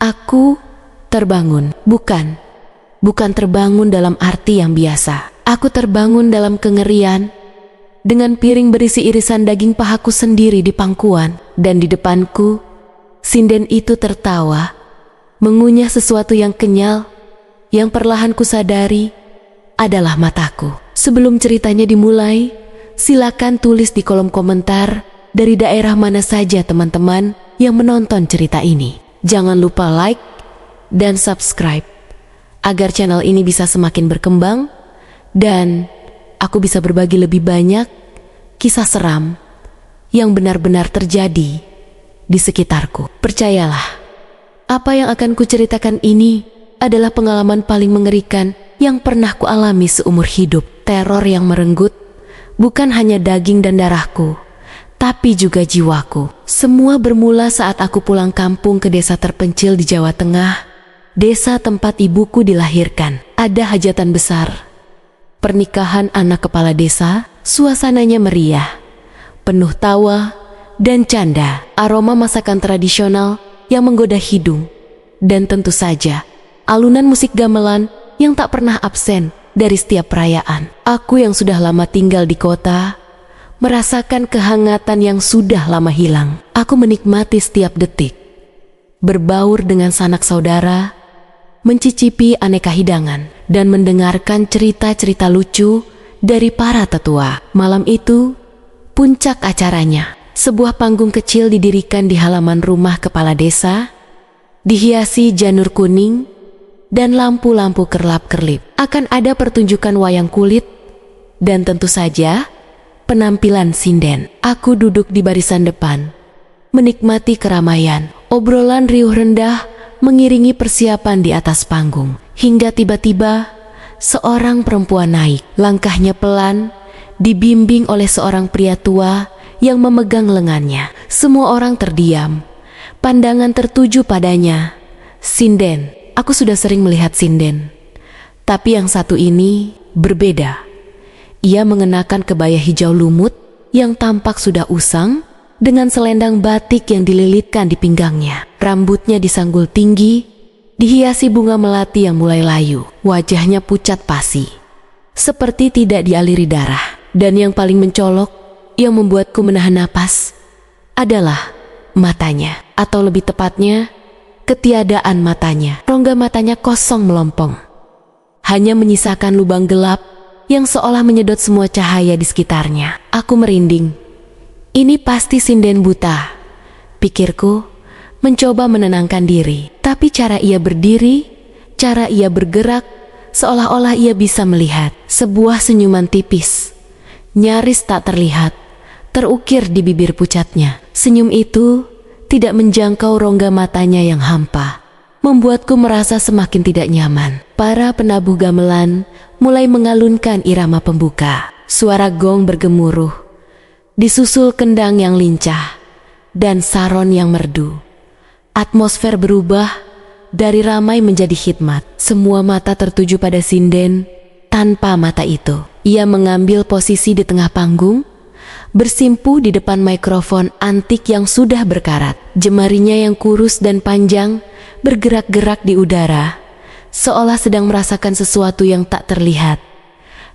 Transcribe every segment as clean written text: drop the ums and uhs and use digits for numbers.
Aku terbangun, bukan terbangun dalam arti yang biasa. Aku terbangun dalam kengerian, dengan piring berisi irisan daging pahaku sendiri di pangkuan, dan di depanku, sinden itu tertawa, mengunyah sesuatu yang kenyal, yang perlahan kusadari adalah mataku. Sebelum ceritanya dimulai, silakan tulis di kolom komentar dari daerah mana saja teman-teman yang menonton cerita ini. Jangan lupa like dan subscribe agar channel ini bisa semakin berkembang dan aku bisa berbagi lebih banyak kisah seram yang benar-benar terjadi di sekitarku. Percayalah, apa yang akan kuceritakan ini adalah pengalaman paling mengerikan yang pernah kualami seumur hidup. Teror yang merenggut bukan hanya daging dan darahku, tapi juga jiwaku. Semua bermula saat aku pulang kampung ke desa terpencil di Jawa Tengah, desa tempat ibuku dilahirkan. Ada hajatan besar, pernikahan anak kepala desa. Suasananya meriah, penuh tawa dan canda, aroma masakan tradisional yang menggoda hidung, dan tentu saja alunan musik gamelan yang tak pernah absen dari setiap perayaan. Aku yang sudah lama tinggal di kota merasakan kehangatan yang sudah lama hilang. Aku menikmati setiap detik, berbaur dengan sanak saudara, mencicipi aneka hidangan, dan mendengarkan cerita-cerita lucu dari para tetua. Malam itu, puncak acaranya, sebuah panggung kecil didirikan di halaman rumah kepala desa, dihiasi janur kuning dan lampu-lampu kerlap-kerlip. Akan ada pertunjukan wayang kulit dan tentu saja penampilan sinden. Aku duduk di barisan depan, menikmati keramaian. Obrolan riuh rendah mengiringi persiapan di atas panggung. Hingga tiba-tiba seorang perempuan naik. Langkahnya pelan, dibimbing oleh seorang pria tua yang memegang lengannya. Semua orang terdiam, pandangan tertuju padanya. Sinden, aku sudah sering melihat sinden, tapi yang satu ini berbeda. Ia mengenakan kebaya hijau lumut yang tampak sudah usang, dengan selendang batik yang dililitkan di pinggangnya. Rambutnya disanggul tinggi, dihiasi bunga melati yang mulai layu. Wajahnya pucat pasi, seperti tidak dialiri darah. Dan yang paling mencolok, yang membuatku menahan napas, adalah matanya. Atau lebih tepatnya, ketiadaan matanya. Rongga matanya kosong melompong, hanya menyisakan lubang gelap yang seolah menyedot semua cahaya di sekitarnya. Aku merinding. Ini pasti sinden buta, pikirku, mencoba menenangkan diri. Tapi cara ia berdiri, cara ia bergerak, seolah-olah ia bisa melihat. Sebuah senyuman tipis, nyaris tak terlihat, terukir di bibir pucatnya. Senyum itu tidak menjangkau rongga matanya yang hampa, membuatku merasa semakin tidak nyaman. Para penabuh gamelan mulai mengalunkan irama pembuka. Suara gong bergemuruh, disusul kendang yang lincah dan saron yang merdu. Atmosfer berubah dari ramai menjadi khidmat. Semua mata tertuju pada sinden. Tanpa mata itu, ia mengambil posisi di tengah panggung, bersimpuh di depan mikrofon antik yang sudah berkarat. Jemarinya yang kurus dan panjang bergerak-gerak di udara, seolah sedang merasakan sesuatu yang tak terlihat.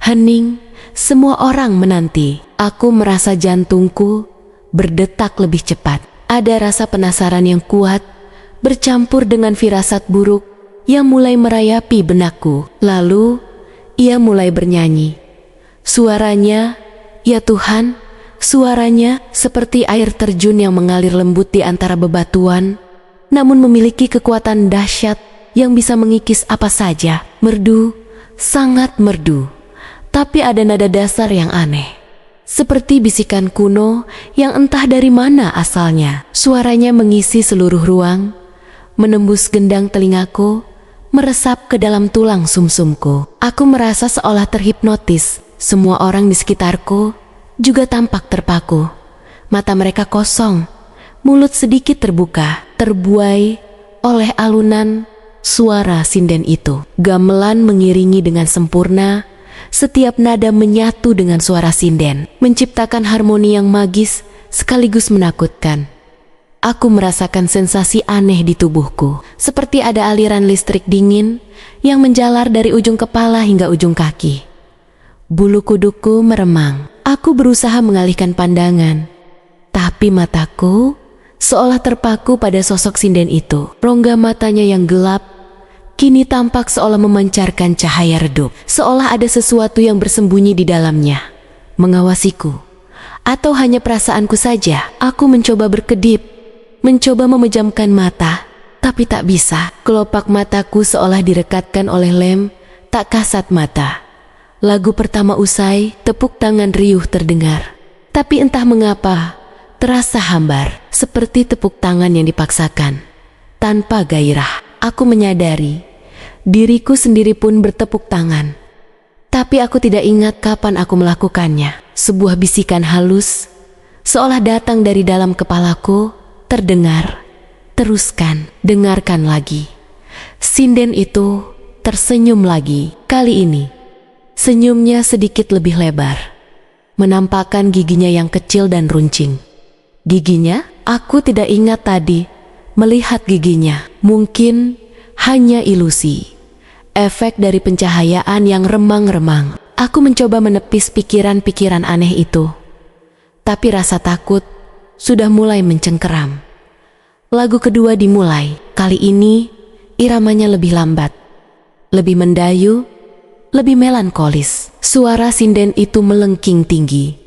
Hening, semua orang menanti. Aku merasa jantungku berdetak lebih cepat. Ada rasa penasaran yang kuat, bercampur dengan firasat buruk yang mulai merayapi benakku. Lalu, ia mulai bernyanyi. Suaranya, ya Tuhan, suaranya seperti air terjun yang mengalir lembut di antara bebatuan, namun memiliki kekuatan dahsyat yang bisa mengikis apa saja. Merdu, sangat merdu, tapi ada nada dasar yang aneh, seperti bisikan kuno yang entah dari mana asalnya. Suaranya mengisi seluruh ruang, menembus gendang telingaku, meresap ke dalam tulang sumsumku. Aku merasa seolah terhipnotis. Semua orang di sekitarku juga tampak terpaku. Mata mereka kosong, mulut sedikit terbuka, terbuai oleh alunan suara sinden itu. Gamelan mengiringi dengan sempurna. Setiap nada menyatu dengan suara sinden, menciptakan harmoni yang magis sekaligus menakutkan. aku merasakan sensasi aneh di tubuhku. Seperti ada aliran listrik dingin yang menjalar dari ujung kepala hingga ujung kaki. Bulu kuduku meremang. Aku berusaha mengalihkan pandangan, tapi mataku seolah terpaku pada sosok sinden itu. Rongga matanya yang gelap kini tampak seolah memancarkan cahaya redup, seolah ada sesuatu yang bersembunyi di dalamnya, mengawasiku. Atau hanya perasaanku saja? Aku mencoba berkedip, mencoba memejamkan mata, tapi tak bisa. Kelopak mataku seolah direkatkan oleh lem tak kasat mata. Lagu pertama usai, tepuk tangan riuh terdengar. Tapi entah mengapa, terasa hambar, seperti tepuk tangan yang dipaksakan. Tanpa gairah, aku menyadari, diriku sendiri pun bertepuk tangan. Tapi aku tidak ingat kapan aku melakukannya. Sebuah bisikan halus, seolah datang dari dalam kepalaku, terdengar. Teruskan, dengarkan lagi. Sinden itu tersenyum lagi. Kali ini, senyumnya sedikit lebih lebar, menampakkan giginya yang kecil dan runcing. Giginya? Aku tidak ingat tadi melihat giginya. Mungkin hanya ilusi, efek dari pencahayaan yang remang-remang. Aku mencoba menepis pikiran-pikiran aneh itu, tapi rasa takut sudah mulai mencengkeram. Lagu kedua dimulai. Kali ini iramanya lebih lambat, lebih mendayu, lebih melankolis. Suara sinden itu melengking tinggi,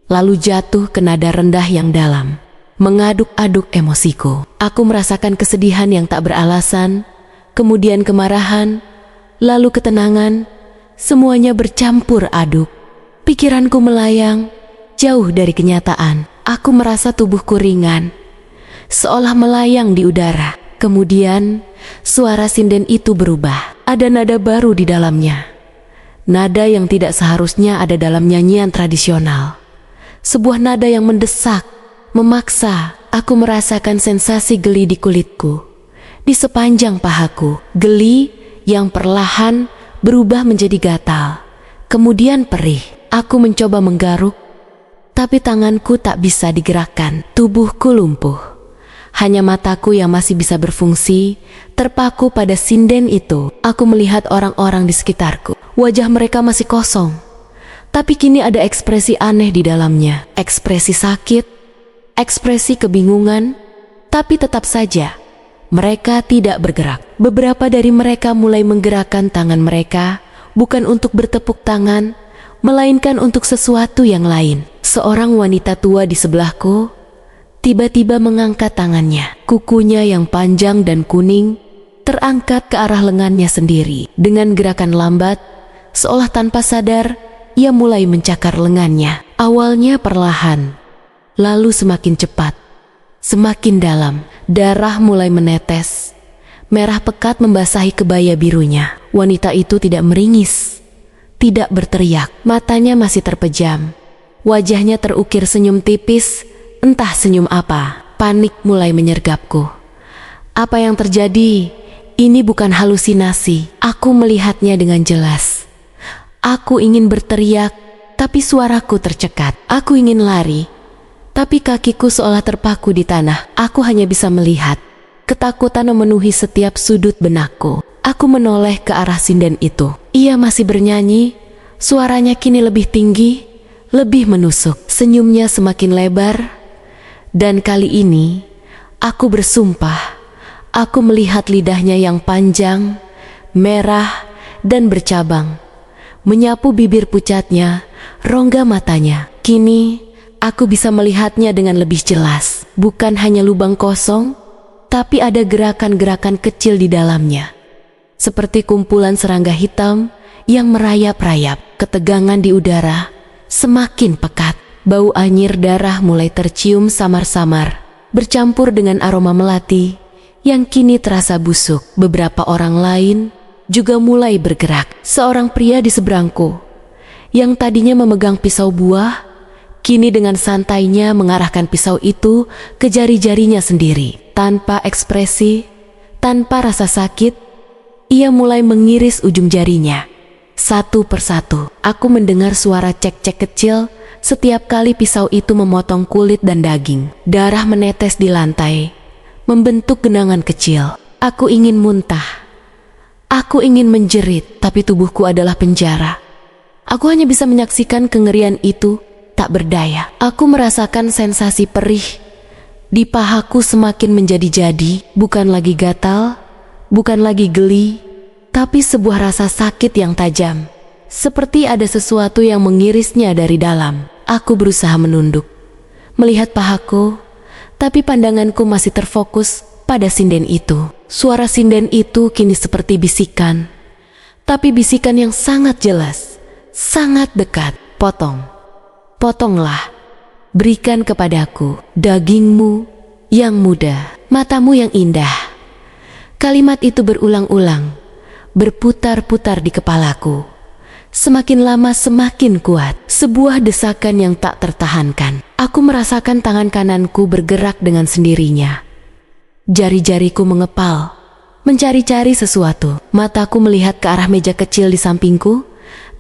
lalu jatuh ke nada rendah yang dalam, mengaduk-aduk emosiku. Aku merasakan kesedihan yang tak beralasan, kemudian kemarahan, lalu ketenangan, semuanya bercampur aduk. Pikiranku melayang, jauh dari kenyataan. Aku merasa tubuhku ringan, seolah melayang di udara. Kemudian, suara sinden itu berubah. Ada nada baru di dalamnya. Nada yang tidak seharusnya ada dalam nyanyian tradisional. Sebuah nada yang mendesak, memaksa. Aku merasakan sensasi geli di kulitku, di sepanjang pahaku. Geli yang perlahan berubah menjadi gatal, kemudian perih. Aku mencoba menggaruk, tapi tanganku tak bisa digerakkan. Tubuhku lumpuh. Hanya mataku yang masih bisa berfungsi, terpaku pada sinden itu. Aku melihat orang-orang di sekitarku. Wajah mereka masih kosong, tapi kini ada ekspresi aneh di dalamnya. Ekspresi sakit, ekspresi kebingungan, tapi tetap saja mereka tidak bergerak. Beberapa dari mereka mulai menggerakkan tangan mereka, bukan untuk bertepuk tangan, melainkan untuk sesuatu yang lain. Seorang wanita tua di sebelahku tiba-tiba mengangkat tangannya. Kukunya yang panjang dan kuning terangkat ke arah lengannya sendiri. Dengan gerakan lambat, seolah tanpa sadar, ia mulai mencakar lengannya. Awalnya perlahan, lalu semakin cepat, semakin dalam. Darah mulai menetes. Merah pekat membasahi kebaya birunya. Wanita itu tidak meringis, tidak berteriak. Matanya masih terpejam. Wajahnya terukir senyum tipis, entah senyum apa. Panik mulai menyergapku. Apa yang terjadi? Ini bukan halusinasi. Aku melihatnya dengan jelas. Aku ingin berteriak, tapi suaraku tercekat. Aku ingin lari, tapi kakiku seolah terpaku di tanah. Aku hanya bisa melihat. Ketakutan memenuhi setiap sudut benakku. Aku menoleh ke arah sinden itu. Ia masih bernyanyi. Suaranya kini lebih tinggi, lebih menusuk. Senyumnya semakin lebar. Dan kali ini, aku bersumpah, aku melihat lidahnya yang panjang, merah, dan bercabang, menyapu bibir pucatnya, rongga matanya. Kini, aku bisa melihatnya dengan lebih jelas. Bukan hanya lubang kosong, tapi ada gerakan-gerakan kecil di dalamnya. Seperti kumpulan serangga hitam yang merayap-rayap. Ketegangan di udara semakin pekat. Bau anyir darah mulai tercium samar-samar, bercampur dengan aroma melati yang kini terasa busuk. Beberapa orang lain juga mulai bergerak. Seorang pria di seberangku, yang tadinya memegang pisau buah, kini dengan santainya mengarahkan pisau itu ke jari-jarinya sendiri. Tanpa ekspresi, tanpa rasa sakit, ia mulai mengiris ujung jarinya. Satu persatu, aku mendengar suara cek-cek kecil setiap kali pisau itu memotong kulit dan daging. Darah menetes di lantai, membentuk genangan kecil. Aku ingin muntah. Aku ingin menjerit, tapi tubuhku adalah penjara. Aku hanya bisa menyaksikan kengerian itu, tak berdaya. Aku merasakan sensasi perih di pahaku semakin menjadi-jadi, bukan lagi gatal, bukan lagi geli, tapi sebuah rasa sakit yang tajam. Seperti ada sesuatu yang mengirisnya dari dalam. Aku berusaha menunduk, melihat pahaku, tapi pandanganku masih terfokus pada sinden itu. Suara sinden itu kini seperti bisikan, tapi bisikan yang sangat jelas, sangat dekat. Potong, potonglah, berikan kepadaku dagingmu yang muda, matamu yang indah. Kalimat itu berulang-ulang, berputar-putar di kepalaku. Semakin lama semakin kuat, sebuah desakan yang tak tertahankan. Aku merasakan tangan kananku bergerak dengan sendirinya. Jari-jariku mengepal, mencari-cari sesuatu. Mataku melihat ke arah meja kecil di sampingku,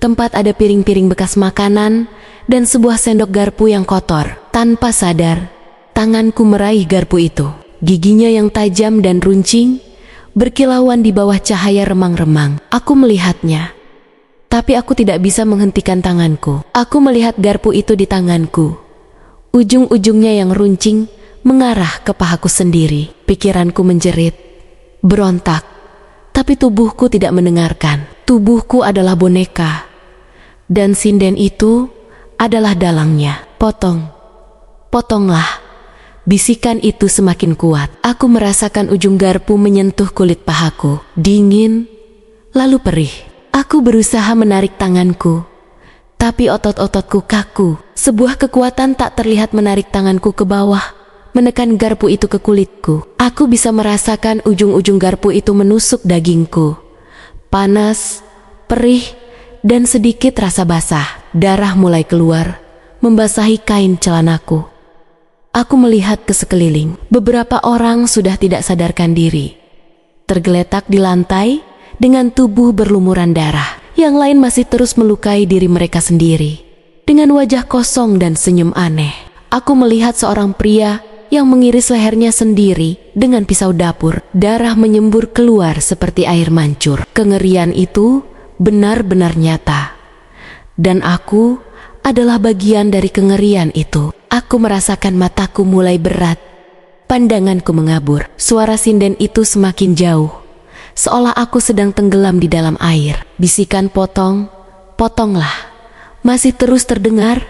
tempat ada piring-piring bekas makanan dan sebuah sendok garpu yang kotor. Tanpa sadar, tanganku meraih garpu itu. Giginya yang tajam dan runcing berkilauan di bawah cahaya remang-remang. Aku melihatnya, tapi aku tidak bisa menghentikan tanganku. Aku melihat garpu itu di tanganku. Ujung-ujungnya yang runcing mengarah ke pahaku sendiri. Pikiranku menjerit, berontak, tapi tubuhku tidak mendengarkan. Tubuhku adalah boneka, dan sinden itu adalah dalangnya. Potong, potonglah. Bisikan itu semakin kuat. Aku merasakan ujung garpu menyentuh kulit pahaku. Dingin, lalu perih. Aku berusaha menarik tanganku, tapi otot-ototku kaku. Sebuah kekuatan tak terlihat menarik tanganku ke bawah, menekan garpu itu ke kulitku. Aku bisa merasakan ujung-ujung garpu itu menusuk dagingku. Panas, perih, dan sedikit rasa basah. Darah mulai keluar, membasahi kain celanaku. Aku melihat ke sekeliling. Beberapa orang sudah tidak sadarkan diri, tergeletak di lantai dengan tubuh berlumuran darah. Yang lain masih terus melukai diri mereka sendiri. Dengan wajah kosong dan senyum aneh, aku melihat seorang pria yang mengiris lehernya sendiri dengan pisau dapur. Darah menyembur keluar seperti air mancur. Kengerian itu benar-benar nyata, dan aku adalah bagian dari kengerian itu. Aku merasakan mataku mulai berat, pandanganku mengabur. Suara sinden itu semakin jauh, seolah aku sedang tenggelam di dalam air. Bisikan potong, potonglah masih terus terdengar,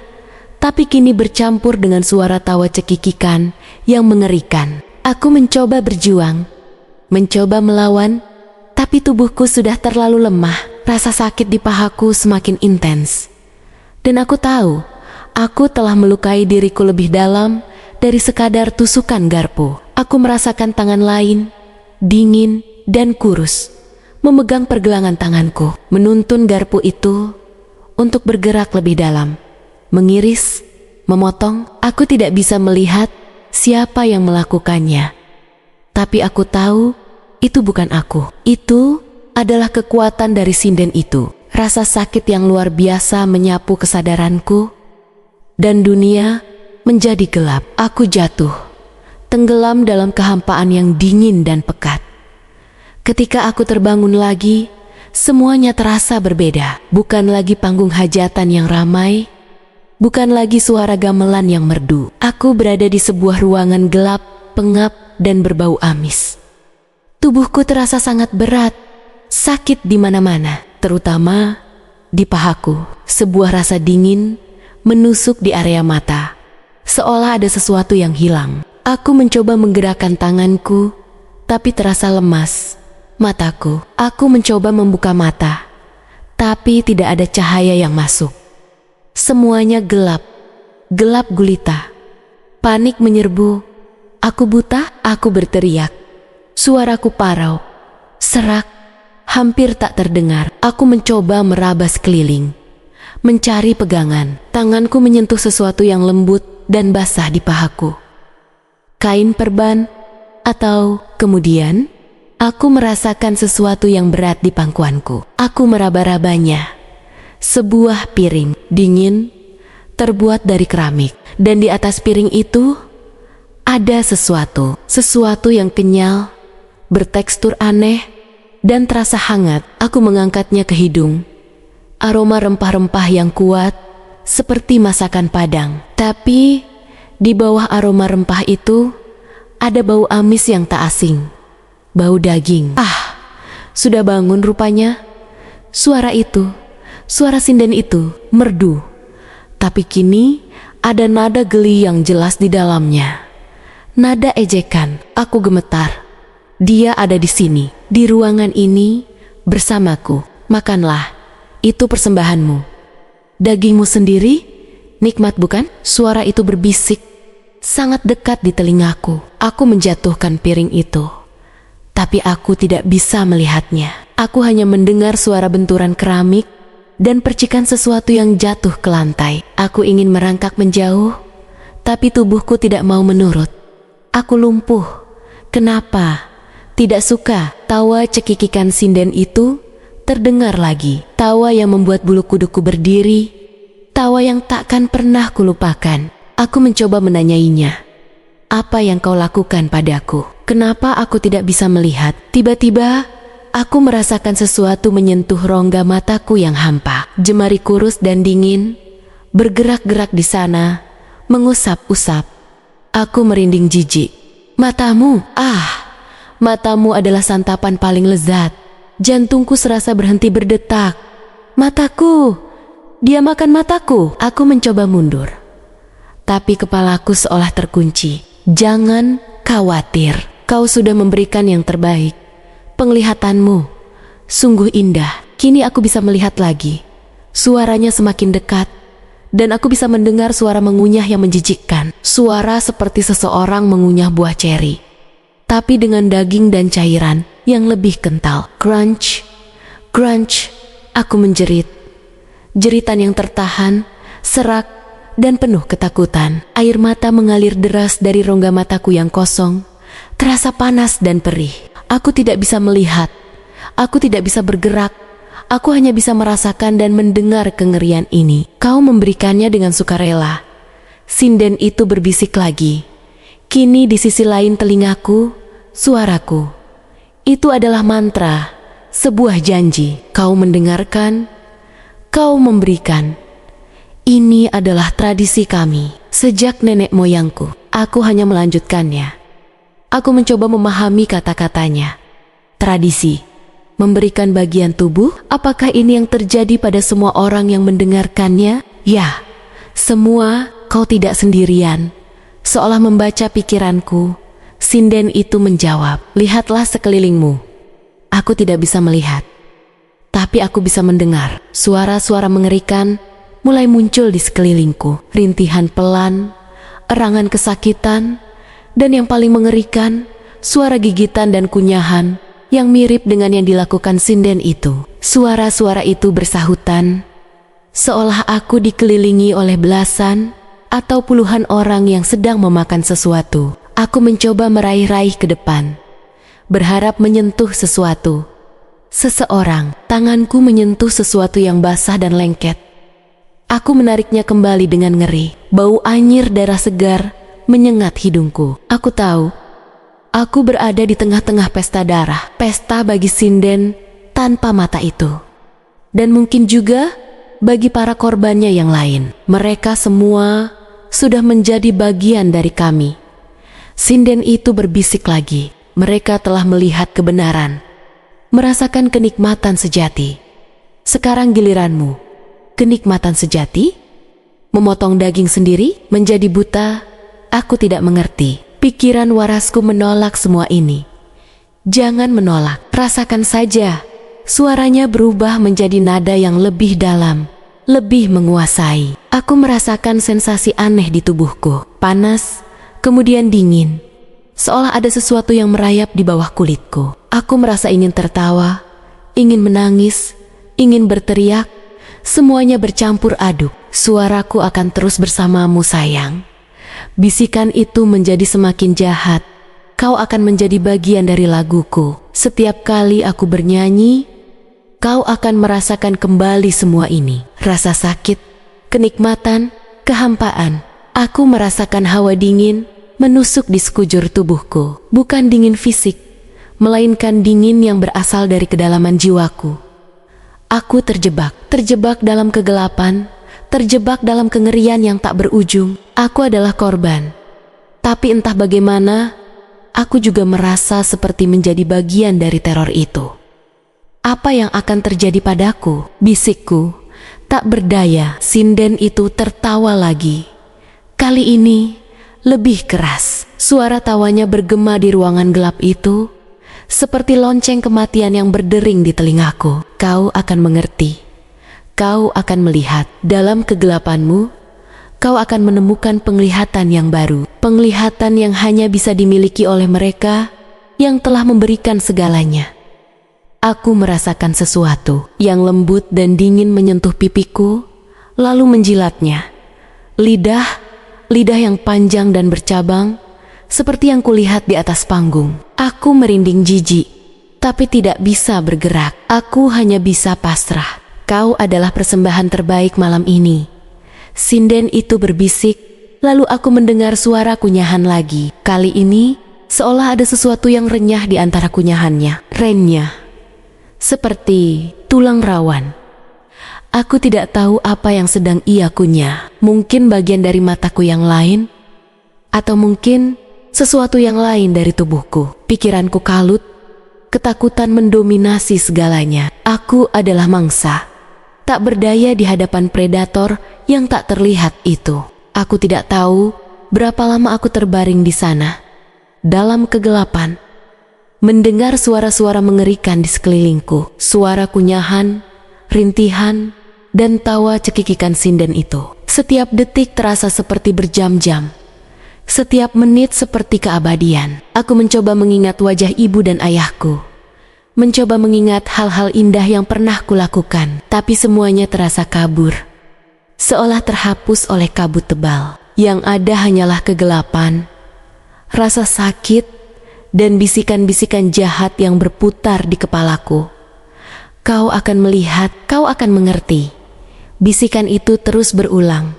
tapi kini bercampur dengan suara tawa cekikikan yang mengerikan. Aku mencoba berjuang, mencoba melawan, tapi tubuhku sudah terlalu lemah. Rasa sakit di pahaku semakin intens, dan aku tahu aku telah melukai diriku lebih dalam dari sekadar tusukan garpu. Aku merasakan tangan lain, dingin dan kurus, memegang pergelangan tanganku, menuntun garpu itu untuk bergerak lebih dalam, mengiris, memotong. Aku tidak bisa melihat siapa yang melakukannya, tapi aku tahu itu bukan aku. Itu adalah kekuatan dari sinden itu. Rasa sakit yang luar biasa menyapu kesadaranku, dan dunia menjadi gelap. Aku jatuh, tenggelam dalam kehampaan yang dingin dan pekat. Ketika aku terbangun lagi, semuanya terasa berbeda. Bukan lagi panggung hajatan yang ramai, bukan lagi suara gamelan yang merdu. Aku berada di sebuah ruangan gelap, pengap, dan berbau amis. Tubuhku terasa sangat berat, sakit di mana-mana, terutama di pahaku. Sebuah rasa dingin menusuk di area mata, seolah ada sesuatu yang hilang. Aku mencoba menggerakkan tanganku, tapi terasa lemas. Mataku, aku mencoba membuka mata, tapi tidak ada cahaya yang masuk. Semuanya gelap, gelap gulita. Panik menyerbu. Aku buta, aku berteriak. Suaraku parau, serak, hampir tak terdengar. Aku mencoba meraba sekeliling, mencari pegangan. Tanganku menyentuh sesuatu yang lembut dan basah di pahaku. Kain perban, atau kemudian aku merasakan sesuatu yang berat di pangkuanku. Aku meraba-rabanya. Sebuah piring, dingin, terbuat dari keramik. Dan di atas piring itu ada sesuatu yang kenyal, bertekstur aneh, dan terasa hangat. Aku mengangkatnya ke hidung. Aroma rempah-rempah yang kuat, seperti masakan Padang. Tapi di bawah aroma rempah itu, ada bau amis yang tak asing. Bau daging. Sudah bangun rupanya. Suara sinden itu merdu. Tapi kini ada nada geli yang jelas di dalamnya. Nada ejekan. Aku gemetar. Dia ada di sini, di ruangan ini, bersamaku. Makanlah, itu persembahanmu. Dagingmu sendiri, nikmat bukan? Suara itu berbisik, sangat dekat di telingaku. Aku menjatuhkan piring itu. Tapi aku tidak bisa melihatnya. Aku hanya mendengar suara benturan keramik dan percikan sesuatu yang jatuh ke lantai. Aku ingin merangkak menjauh, tapi tubuhku tidak mau menurut. Aku lumpuh. Kenapa? Tidak suka. Tawa cekikikan sinden itu terdengar lagi. Tawa yang membuat bulu kuduku berdiri. Tawa yang takkan pernah kulupakan. Aku mencoba menanyainya. Apa yang kau lakukan padaku? Kenapa aku tidak bisa melihat? Tiba-tiba, aku merasakan sesuatu menyentuh rongga mataku yang hampa. Jemari kurus dan dingin bergerak-gerak di sana, mengusap-usap. Aku merinding jijik. Matamu, matamu adalah santapan paling lezat. Jantungku serasa berhenti berdetak. Mataku, dia makan mataku. Aku mencoba mundur, tapi kepalaku seolah terkunci. Jangan khawatir, kau sudah memberikan yang terbaik. Penglihatanmu sungguh indah. Kini aku bisa melihat lagi. Suaranya semakin dekat, dan aku bisa mendengar suara mengunyah yang menjijikkan. Suara seperti seseorang mengunyah buah ceri, tapi dengan daging dan cairan yang lebih kental. Crunch, crunch, aku menjerit. Jeritan yang tertahan, serak, dan penuh ketakutan. Air mata mengalir deras dari rongga mataku yang kosong, terasa panas dan perih. Aku tidak bisa melihat, aku tidak bisa bergerak. Aku hanya bisa merasakan dan mendengar kengerian ini. Kau memberikannya dengan sukarela. Sinden itu berbisik lagi. Kini di sisi lain telingaku, suaraku. Itu adalah mantra, sebuah janji. Kau mendengarkan, kau memberikan. Ini adalah tradisi kami. Sejak nenek moyangku, aku hanya melanjutkannya. Aku mencoba memahami kata-katanya. Tradisi. Memberikan bagian tubuh, apakah ini yang terjadi pada semua orang yang mendengarkannya? Ya, semua. Kau tidak sendirian. Seolah membaca pikiranku, sinden itu menjawab. Lihatlah sekelilingmu. Aku tidak bisa melihat, tapi aku bisa mendengar. Suara-suara mengerikan mulai muncul di sekelilingku. Rintihan pelan, erangan kesakitan, dan yang paling mengerikan, suara gigitan dan kunyahan yang mirip dengan yang dilakukan sinden itu. Suara-suara itu bersahutan, seolah aku dikelilingi oleh belasan atau puluhan orang yang sedang memakan sesuatu. Aku mencoba meraih-raih ke depan, berharap menyentuh sesuatu. Seseorang, tanganku menyentuh sesuatu yang basah dan lengket. Aku menariknya kembali dengan ngeri. Bau anyir darah segar menyengat hidungku. Aku tahu, aku berada di tengah-tengah pesta darah. Pesta bagi sinden tanpa mata itu. Dan mungkin juga bagi para korbannya yang lain. Mereka semua sudah menjadi bagian dari kami. Sinden itu berbisik lagi. Mereka telah melihat kebenaran, merasakan kenikmatan sejati. Sekarang giliranmu. Kenikmatan sejati? Memotong daging sendiri? Menjadi buta? Aku tidak mengerti. Pikiran warasku menolak semua ini. Jangan menolak, rasakan saja. Suaranya berubah menjadi nada yang lebih dalam, lebih menguasai. Aku merasakan sensasi aneh di tubuhku. Panas, kemudian dingin. Seolah ada sesuatu yang merayap di bawah kulitku. Aku merasa ingin tertawa, ingin menangis, ingin berteriak. Semuanya bercampur aduk. Suaraku akan terus bersamamu sayang. Bisikan itu menjadi semakin jahat. Kau akan menjadi bagian dari laguku. Setiap kali aku bernyanyi, kau akan merasakan kembali semua ini. Rasa sakit, kenikmatan, Kehampaan. Aku merasakan hawa dingin menusuk di sekujur tubuhku. Bukan dingin fisik, melainkan dingin yang berasal dari kedalaman jiwaku. Aku terjebak dalam kegelapan, terjebak dalam kengerian yang tak berujung. Aku adalah korban. Tapi entah bagaimana, aku juga merasa seperti menjadi bagian dari teror itu. Apa yang akan terjadi padaku? Bisikku. Tak berdaya, sinden itu tertawa lagi. Kali ini lebih keras. Suara tawanya bergema di ruangan gelap itu, seperti lonceng kematian yang berdering di telingaku. Kau akan mengerti. Kau akan melihat. Dalam kegelapanmu, kau akan menemukan penglihatan yang baru. Penglihatan yang hanya bisa dimiliki oleh mereka yang telah memberikan segalanya. Aku merasakan sesuatu yang lembut dan dingin menyentuh pipiku, lalu menjilatnya. Lidah yang panjang dan bercabang, seperti yang kulihat di atas panggung. Aku merinding jijik, tapi tidak bisa bergerak. Aku hanya bisa pasrah. Kau adalah persembahan terbaik malam ini. Sinden itu berbisik, lalu aku mendengar suara kunyahan lagi. Kali ini, seolah ada sesuatu yang renyah di antara kunyahannya. Renyah. Seperti tulang rawan. Aku tidak tahu apa yang sedang ia kunyah. Mungkin bagian dari mataku yang lain, atau mungkin sesuatu yang lain dari tubuhku. Pikiranku kalut, ketakutan mendominasi segalanya. Aku adalah mangsa, tak berdaya di hadapan predator yang tak terlihat itu. Aku tidak tahu berapa lama aku terbaring di sana, dalam kegelapan, mendengar suara-suara mengerikan di sekelilingku. Suara kunyahan, rintihan, dan tawa cekikikan sinden itu. Setiap detik terasa seperti berjam-jam. Setiap menit seperti keabadian. Aku mencoba mengingat wajah ibu dan ayahku. Mencoba mengingat hal-hal indah yang pernah kulakukan. Tapi semuanya terasa kabur. Seolah terhapus oleh kabut tebal. Yang ada hanyalah kegelapan, rasa sakit, dan bisikan-bisikan jahat yang berputar di kepalaku. Kau akan melihat, kau akan mengerti. Bisikan itu terus berulang,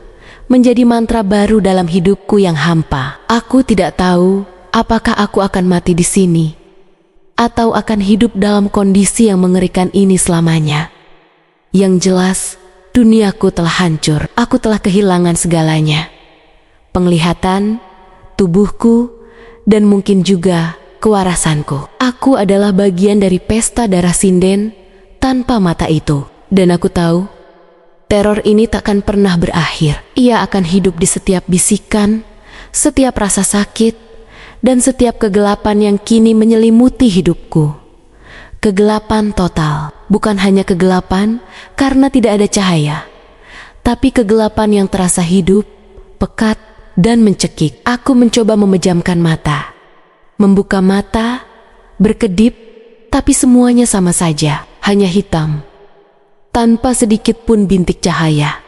menjadi mantra baru dalam hidupku yang hampa. Aku tidak tahu apakah aku akan mati di sini, atau akan hidup dalam kondisi yang mengerikan ini selamanya. Yang jelas, duniaku telah hancur. Aku telah kehilangan segalanya. Penglihatan, tubuhku, dan mungkin juga kewarasanku. Aku adalah bagian dari pesta darah sinden tanpa mata itu. Dan aku tahu, teror ini takkan pernah berakhir. Ia akan hidup di setiap bisikan, setiap rasa sakit, dan setiap kegelapan yang kini menyelimuti hidupku. Kegelapan total. Bukan hanya kegelapan karena tidak ada cahaya, tapi kegelapan yang terasa hidup, pekat, dan mencekik. Aku mencoba memejamkan mata, membuka mata, berkedip, tapi semuanya sama saja, hanya hitam. Tanpa sedikit pun bintik cahaya,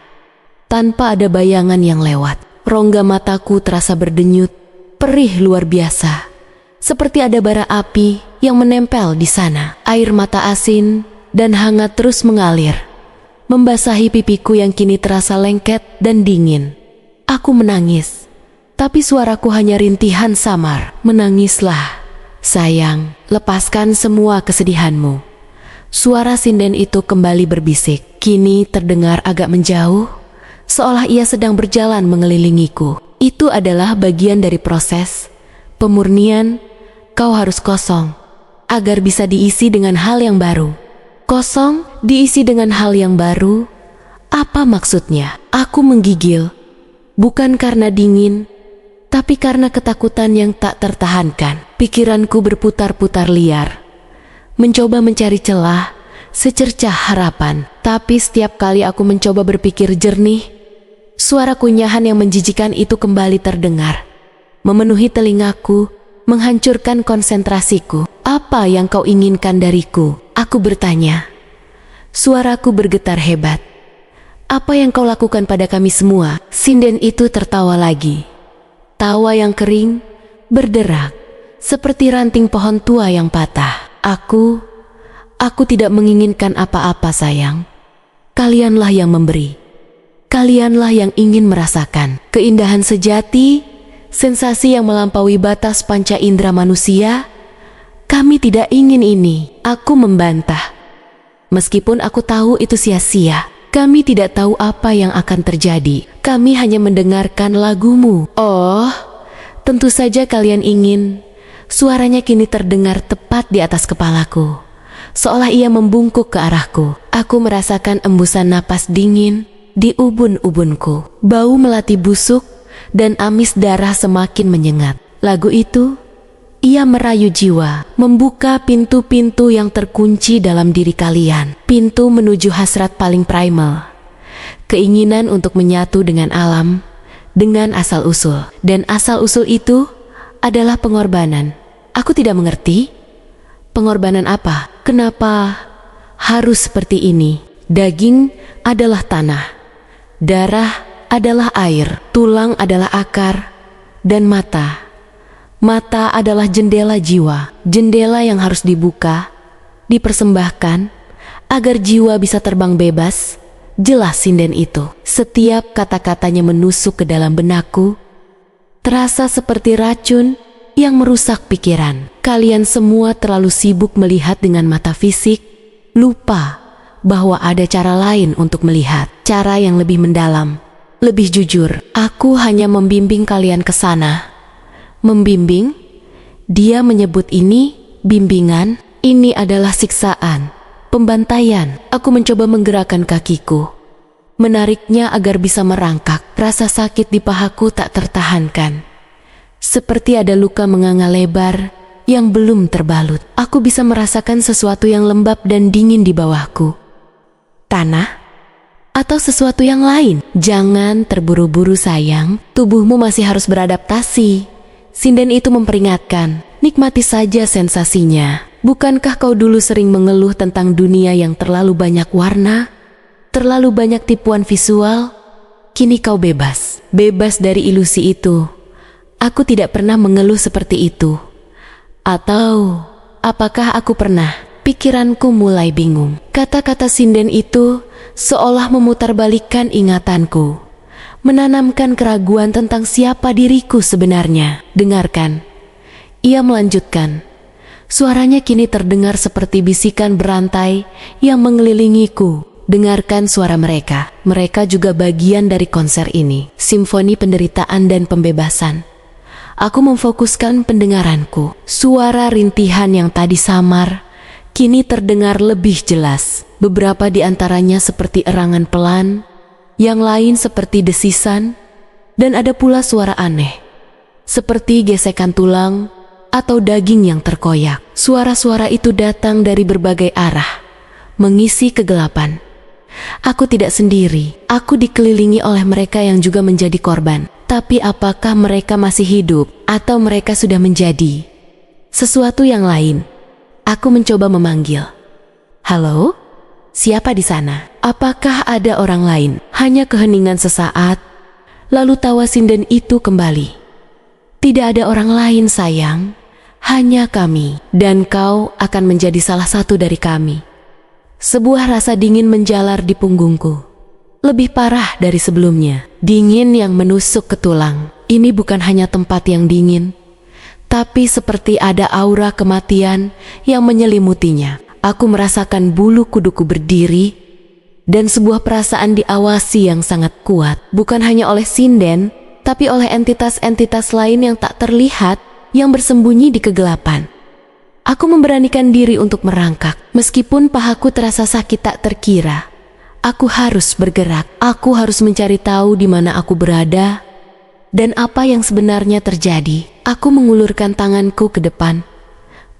tanpa ada bayangan yang lewat. Rongga mataku terasa berdenyut, perih luar biasa, seperti ada bara api yang menempel di sana. Air mata asin dan hangat terus mengalir, membasahi pipiku yang kini terasa lengket dan dingin. Aku menangis, tapi suaraku hanya rintihan samar. Menangislah, sayang, lepaskan semua kesedihanmu. Suara sinden itu kembali berbisik, kini terdengar agak menjauh, seolah ia sedang berjalan mengelilingiku. Itu adalah bagian dari proses pemurnian. Kau harus kosong, agar bisa diisi dengan hal yang baru. Kosong, diisi dengan hal yang baru. Apa maksudnya? Aku menggigil. Bukan karena dingin, tapi karena ketakutan yang tak tertahankan. Pikiranku berputar-putar liar, mencoba mencari celah, secercah harapan. Tapi setiap kali aku mencoba berpikir jernih, suara kunyahan yang menjijikan itu kembali terdengar, memenuhi telingaku, menghancurkan konsentrasiku. Apa yang kau inginkan dariku? Aku bertanya. Suaraku bergetar hebat. Apa yang kau lakukan pada kami semua? Sinden itu tertawa lagi. Tawa yang kering, berderak, seperti ranting pohon tua yang patah. Aku tidak menginginkan apa-apa, sayang. Kalianlah yang memberi. Kalianlah yang ingin merasakan keindahan sejati, sensasi yang melampaui batas panca indera manusia. Kami tidak ingin ini. Aku membantah. Meskipun aku tahu itu sia-sia. Kami tidak tahu apa yang akan terjadi. Kami hanya mendengarkan lagumu. Oh, tentu saja kalian ingin. Suaranya kini terdengar tepat di atas kepalaku. Seolah ia membungkuk ke arahku. Aku merasakan embusan napas dingin di ubun-ubunku. Bau melati busuk dan amis darah semakin menyengat. Lagu itu, ia merayu jiwa, membuka pintu-pintu yang terkunci dalam diri kalian. Pintu menuju hasrat paling primal. Keinginan untuk menyatu dengan alam, dengan asal-usul. Dan asal-usul itu adalah pengorbanan. Aku tidak mengerti. Pengorbanan apa? Kenapa harus seperti ini? Daging adalah tanah. Darah adalah air, tulang adalah akar, dan mata. Mata adalah jendela jiwa, jendela yang harus dibuka, dipersembahkan, agar jiwa bisa terbang bebas. Jelas sinden itu. Setiap kata-katanya menusuk ke dalam benakku, terasa seperti racun yang merusak pikiran. Kalian semua terlalu sibuk melihat dengan mata fisik, lupa bahwa ada cara lain untuk melihat, cara yang lebih mendalam, lebih jujur. Aku hanya membimbing kalian ke sana. Membimbing? Dia menyebut ini bimbingan. Ini adalah siksaan, pembantaian. Aku mencoba menggerakkan kakiku, menariknya agar bisa merangkak. Rasa sakit di pahaku tak tertahankan. Seperti ada luka menganga lebar yang belum terbalut. Aku bisa merasakan sesuatu yang lembab dan dingin di bawahku. Tanah? Atau sesuatu yang lain? Jangan terburu-buru sayang, tubuhmu masih harus beradaptasi. Sinden itu memperingatkan, nikmati saja sensasinya. Bukankah kau dulu sering mengeluh tentang dunia yang terlalu banyak warna? Terlalu banyak tipuan visual? Kini kau bebas. Bebas dari ilusi itu. Aku tidak pernah mengeluh seperti itu. Atau, apakah aku pernah? Pikiranku mulai bingung. Kata-kata sinden itu seolah memutarbalikkan ingatanku, menanamkan keraguan tentang siapa diriku sebenarnya. Dengarkan. Ia melanjutkan. Suaranya kini terdengar seperti bisikan berantai yang mengelilingiku. Dengarkan suara mereka. Mereka juga bagian dari konser ini. Simfoni penderitaan dan pembebasan. Aku memfokuskan pendengaranku. Suara rintihan yang tadi samar kini terdengar lebih jelas. Beberapa di antaranya seperti erangan pelan, yang lain seperti desisan, dan ada pula suara aneh, seperti gesekan tulang atau daging yang terkoyak. Suara-suara itu datang dari berbagai arah, mengisi kegelapan. Aku tidak sendiri. Aku dikelilingi oleh mereka yang juga menjadi korban. Tapi apakah mereka masih hidup atau mereka sudah menjadi sesuatu yang lain? Aku mencoba memanggil. Halo? Siapa di sana? Apakah ada orang lain? Hanya keheningan sesaat, lalu tawa sinden itu kembali. Tidak ada orang lain sayang, hanya kami. Dan kau akan menjadi salah satu dari kami. Sebuah rasa dingin menjalar di punggungku. Lebih parah dari sebelumnya. Dingin yang menusuk ke tulang. Ini bukan hanya tempat yang dingin, tapi seperti ada aura kematian yang menyelimutinya. Aku merasakan bulu kuduku berdiri, dan sebuah perasaan diawasi yang sangat kuat. Bukan hanya oleh sinden, tapi oleh entitas-entitas lain yang tak terlihat, yang bersembunyi di kegelapan. Aku memberanikan diri untuk merangkak. Meskipun pahaku terasa sakit tak terkira, aku harus bergerak. Aku harus mencari tahu di mana aku berada, dan apa yang sebenarnya terjadi. Aku mengulurkan tanganku ke depan,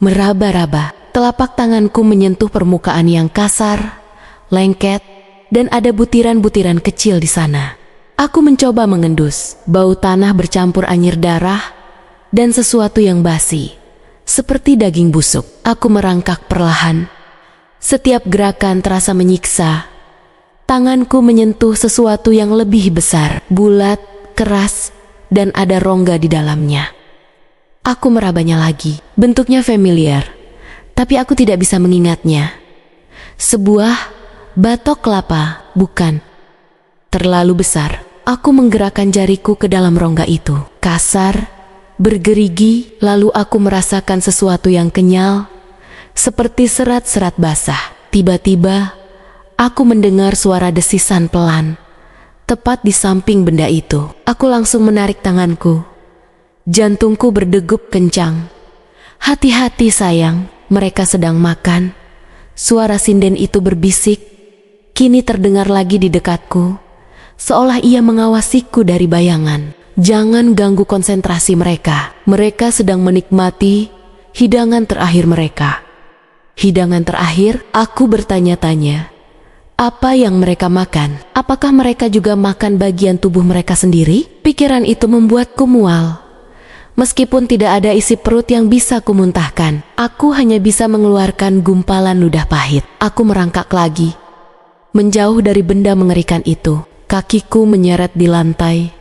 meraba-raba. Telapak tanganku menyentuh permukaan yang kasar, lengket, dan ada butiran-butiran kecil di sana. Aku mencoba mengendus. Bau tanah bercampur anyir darah dan sesuatu yang basi, seperti daging busuk. Aku merangkak perlahan. Setiap gerakan terasa menyiksa. Tanganku menyentuh sesuatu yang lebih besar, bulat, keras, dan ada rongga di dalamnya. Aku merabanya lagi. Bentuknya familiar, tapi aku tidak bisa mengingatnya. Sebuah batok kelapa, bukan. terlalu besar. Aku menggerakkan jariku ke dalam rongga itu. Kasar, bergerigi, lalu aku merasakan sesuatu yang kenyal, seperti serat-serat basah. Tiba-tiba, aku mendengar suara desisan pelan, tepat di samping benda itu. Aku langsung menarik tanganku. Jantungku berdegup kencang. "Hati-hati sayang, mereka sedang makan." Suara sinden itu berbisik, kini terdengar lagi di dekatku, seolah ia mengawasiku dari bayangan. "Jangan ganggu konsentrasi mereka. Mereka sedang menikmati hidangan terakhir mereka." Hidangan terakhir? Aku bertanya-tanya. Apa yang mereka makan? Apakah mereka juga makan bagian tubuh mereka sendiri? Pikiran itu membuatku mual. Meskipun tidak ada isi perut yang bisa kumuntahkan, aku hanya bisa mengeluarkan gumpalan ludah pahit. Aku merangkak lagi, menjauh dari benda mengerikan itu. Kakiku menyeret di lantai,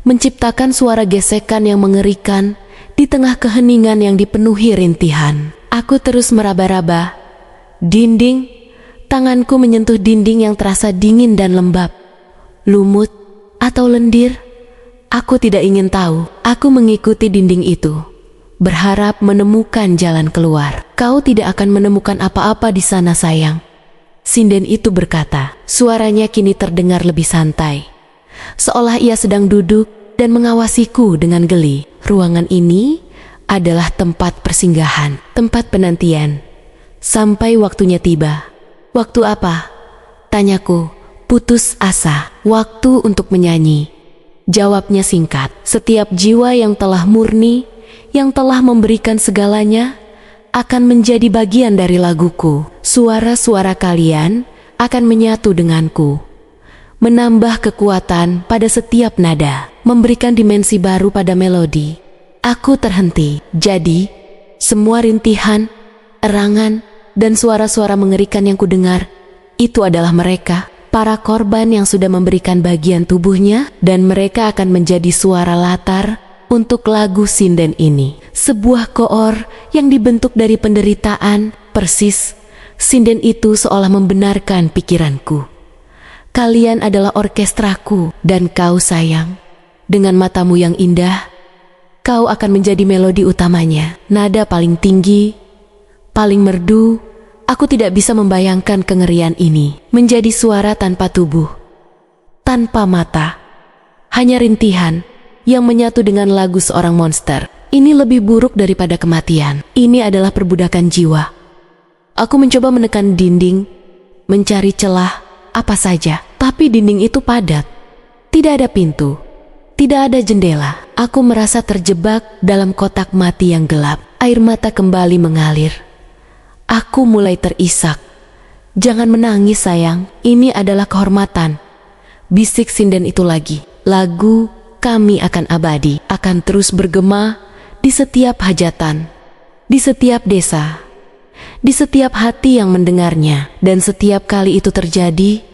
menciptakan suara gesekan yang mengerikan di tengah keheningan yang dipenuhi rintihan. Aku terus meraba-raba dinding, tanganku menyentuh dinding yang terasa dingin dan lembab. Lumut atau lendir? Aku tidak ingin tahu. Aku mengikuti dinding itu, berharap menemukan jalan keluar. "Kau tidak akan menemukan apa-apa di sana, sayang," sinden itu berkata. Suaranya kini terdengar lebih santai, seolah ia sedang duduk dan mengawasiku dengan geli. Ruangan ini adalah tempat persinggahan, tempat penantian, sampai waktunya tiba. "Waktu apa?" tanyaku, putus asa. "Waktu untuk menyanyi," jawabnya singkat. "Setiap jiwa yang telah murni, yang telah memberikan segalanya, akan menjadi bagian dari laguku. Suara-suara kalian akan menyatu denganku, menambah kekuatan pada setiap nada, memberikan dimensi baru pada melodi." Aku terhenti. Jadi, semua rintihan, erangan, dan suara-suara mengerikan yang kudengar, itu adalah mereka, para korban yang sudah memberikan bagian tubuhnya, dan mereka akan menjadi suara latar untuk lagu sinden ini. Sebuah koor yang dibentuk dari penderitaan, persis. Sinden itu seolah membenarkan pikiranku. "Kalian adalah orkestraku, dan kau sayang, dengan matamu yang indah, kau akan menjadi melodi utamanya." Nada paling tinggi, paling merdu. Aku tidak bisa membayangkan kengerian ini. Menjadi suara tanpa tubuh, tanpa mata, hanya rintihan yang menyatu dengan lagu seorang monster. Ini lebih buruk daripada kematian. Ini adalah perbudakan jiwa. Aku mencoba menekan dinding, mencari celah apa saja, tapi dinding itu padat. Tidak ada pintu, tidak ada jendela. Aku merasa terjebak dalam kotak mati yang gelap. Air mata kembali mengalir. Aku mulai terisak. "Jangan menangis sayang, ini adalah kehormatan," bisik sinden itu lagi. "Lagu kami akan abadi, akan terus bergema di setiap hajatan, di setiap desa, di setiap hati yang mendengarnya. Dan setiap kali itu terjadi,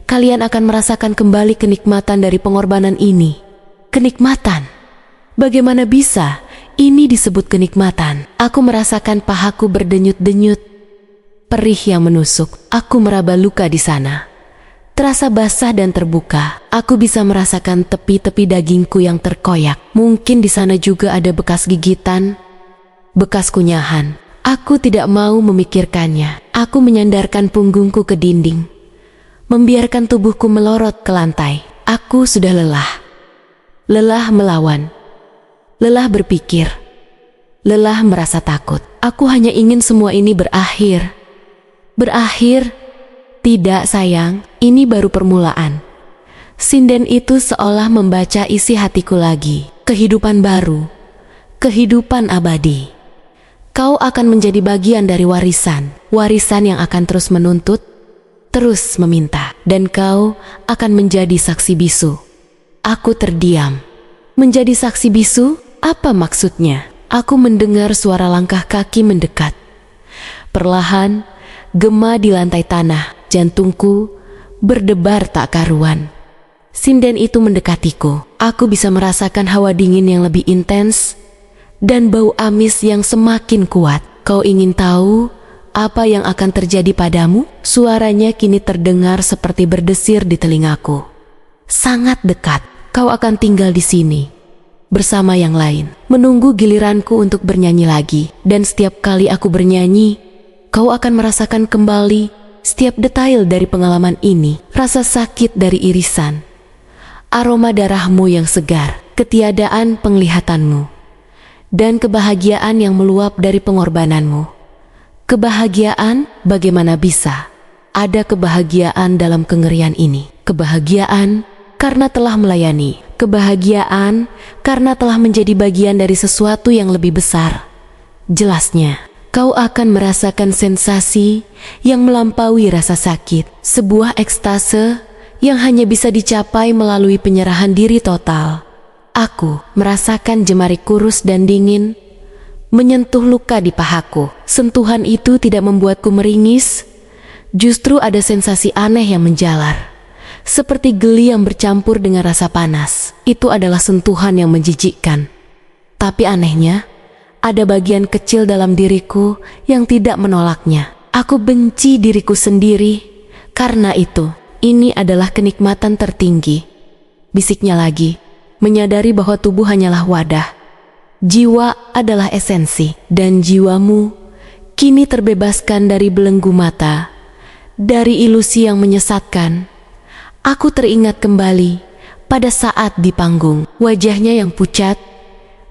kalian akan merasakan kembali kenikmatan dari pengorbanan ini." Kenikmatan? Bagaimana bisa ini disebut kenikmatan? Aku merasakan pahaku berdenyut-denyut, perih yang menusuk. Aku meraba luka di sana, terasa basah dan terbuka. Aku bisa merasakan tepi-tepi dagingku yang terkoyak. Mungkin di sana juga ada bekas gigitan, bekas kunyahan. Aku tidak mau memikirkannya. Aku menyandarkan punggungku ke dinding, membiarkan tubuhku melorot ke lantai. Aku sudah lelah. Lelah melawan, lelah berpikir, lelah merasa takut. Aku hanya ingin semua ini berakhir. Berakhir? Tidak sayang, ini baru permulaan. Sinden itu seolah membaca isi hatiku lagi. Kehidupan baru, kehidupan abadi. Kau akan menjadi bagian dari warisan. Warisan yang akan terus menuntut, terus meminta. Dan kau akan menjadi saksi bisu. Aku terdiam. Menjadi saksi bisu? Apa maksudnya? Aku mendengar suara langkah kaki mendekat. Perlahan, gema di lantai tanah. Jantungku berdebar tak karuan. Sinden itu mendekatiku. Aku bisa merasakan hawa dingin yang lebih intens dan bau amis yang semakin kuat. "Kau ingin tahu apa yang akan terjadi padamu?" Suaranya kini terdengar seperti berdesir di telingaku. sangat dekat. Kau akan tinggal di sini bersama yang lain, menunggu giliranku untuk bernyanyi lagi. Dan setiap kali aku bernyanyi, kau akan merasakan kembali setiap detail dari pengalaman ini. Rasa sakit dari irisan, aroma darahmu yang segar, ketiadaan penglihatanmu, dan kebahagiaan yang meluap dari pengorbananmu. Kebahagiaan, bagaimana bisa ada kebahagiaan dalam kengerian ini? Kebahagiaan karena telah melayani, kebahagiaan karena telah menjadi bagian dari sesuatu yang lebih besar. Jelasnya, kau akan merasakan sensasi yang melampaui rasa sakit, sebuah ekstase yang hanya bisa dicapai melalui penyerahan diri total. Aku merasakan jemari kurus dan dingin menyentuh luka di pahaku. Sentuhan itu tidak membuatku meringis, justru ada sensasi aneh yang menjalar, seperti geli yang bercampur dengan rasa panas. Itu adalah sentuhan yang menjijikkan. Tapi anehnya, ada bagian kecil dalam diriku yang tidak menolaknya. Aku benci diriku sendiri karena itu. Ini adalah kenikmatan tertinggi, bisiknya lagi, menyadari bahwa tubuh hanyalah wadah. Jiwa adalah esensi, dan jiwamu kini terbebaskan dari belenggu mata, dari ilusi yang menyesatkan. Aku teringat kembali pada saat di panggung, wajahnya yang pucat,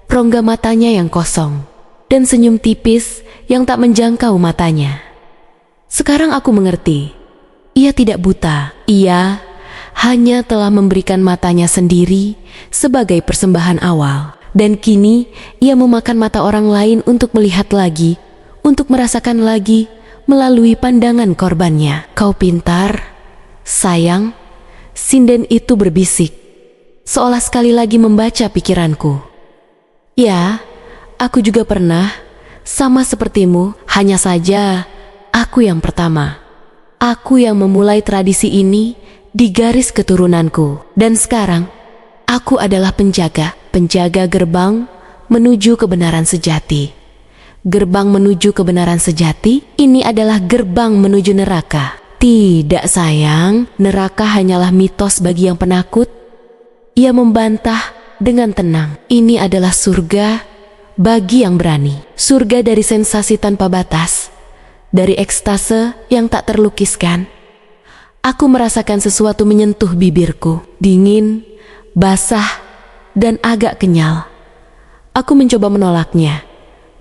rongga matanya yang kosong, dan senyum tipis yang tak menjangkau matanya. Sekarang aku mengerti, ia tidak buta, ia hanya telah memberikan matanya sendiri sebagai persembahan awal. Dan kini ia memakan mata orang lain untuk melihat lagi, untuk merasakan lagi melalui pandangan korbannya. Kau pintar, sayang. Sinden itu berbisik, seolah sekali lagi membaca pikiranku. Ya, aku juga pernah, sama sepertimu, hanya saja aku yang pertama. Aku yang memulai tradisi ini di garis keturunanku. Dan sekarang, aku adalah penjaga gerbang menuju kebenaran sejati. Gerbang menuju kebenaran sejati, ini adalah gerbang menuju neraka. Tidak sayang, neraka hanyalah mitos bagi yang penakut. Ia membantah dengan tenang. Ini adalah surga bagi yang berani. Surga dari sensasi tanpa batas, dari ekstase yang tak terlukiskan. Aku merasakan sesuatu menyentuh bibirku, dingin, basah, dan agak kenyal. Aku mencoba menolaknya,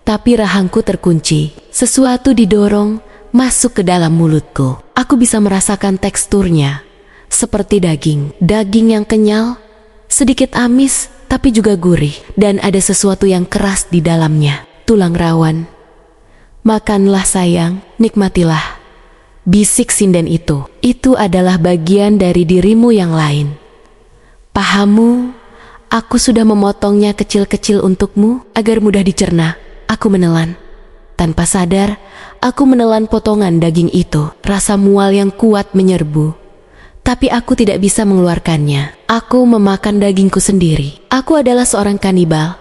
tapi rahangku terkunci. Sesuatu didorong masuk ke dalam mulutku. Aku bisa merasakan teksturnya, seperti daging. Daging yang kenyal, sedikit amis, tapi juga gurih. Dan ada sesuatu yang keras di dalamnya, tulang rawan. Makanlah sayang, nikmatilah. Bisik sinden itu. Itu adalah bagian dari dirimu yang lain. Pahamu, aku sudah memotongnya kecil-kecil untukmu agar mudah dicerna. Aku menelan. Tanpa sadar, aku menelan potongan daging itu. Rasa mual yang kuat menyerbu. Tapi aku tidak bisa mengeluarkannya. Aku memakan dagingku sendiri. Aku adalah seorang kanibal,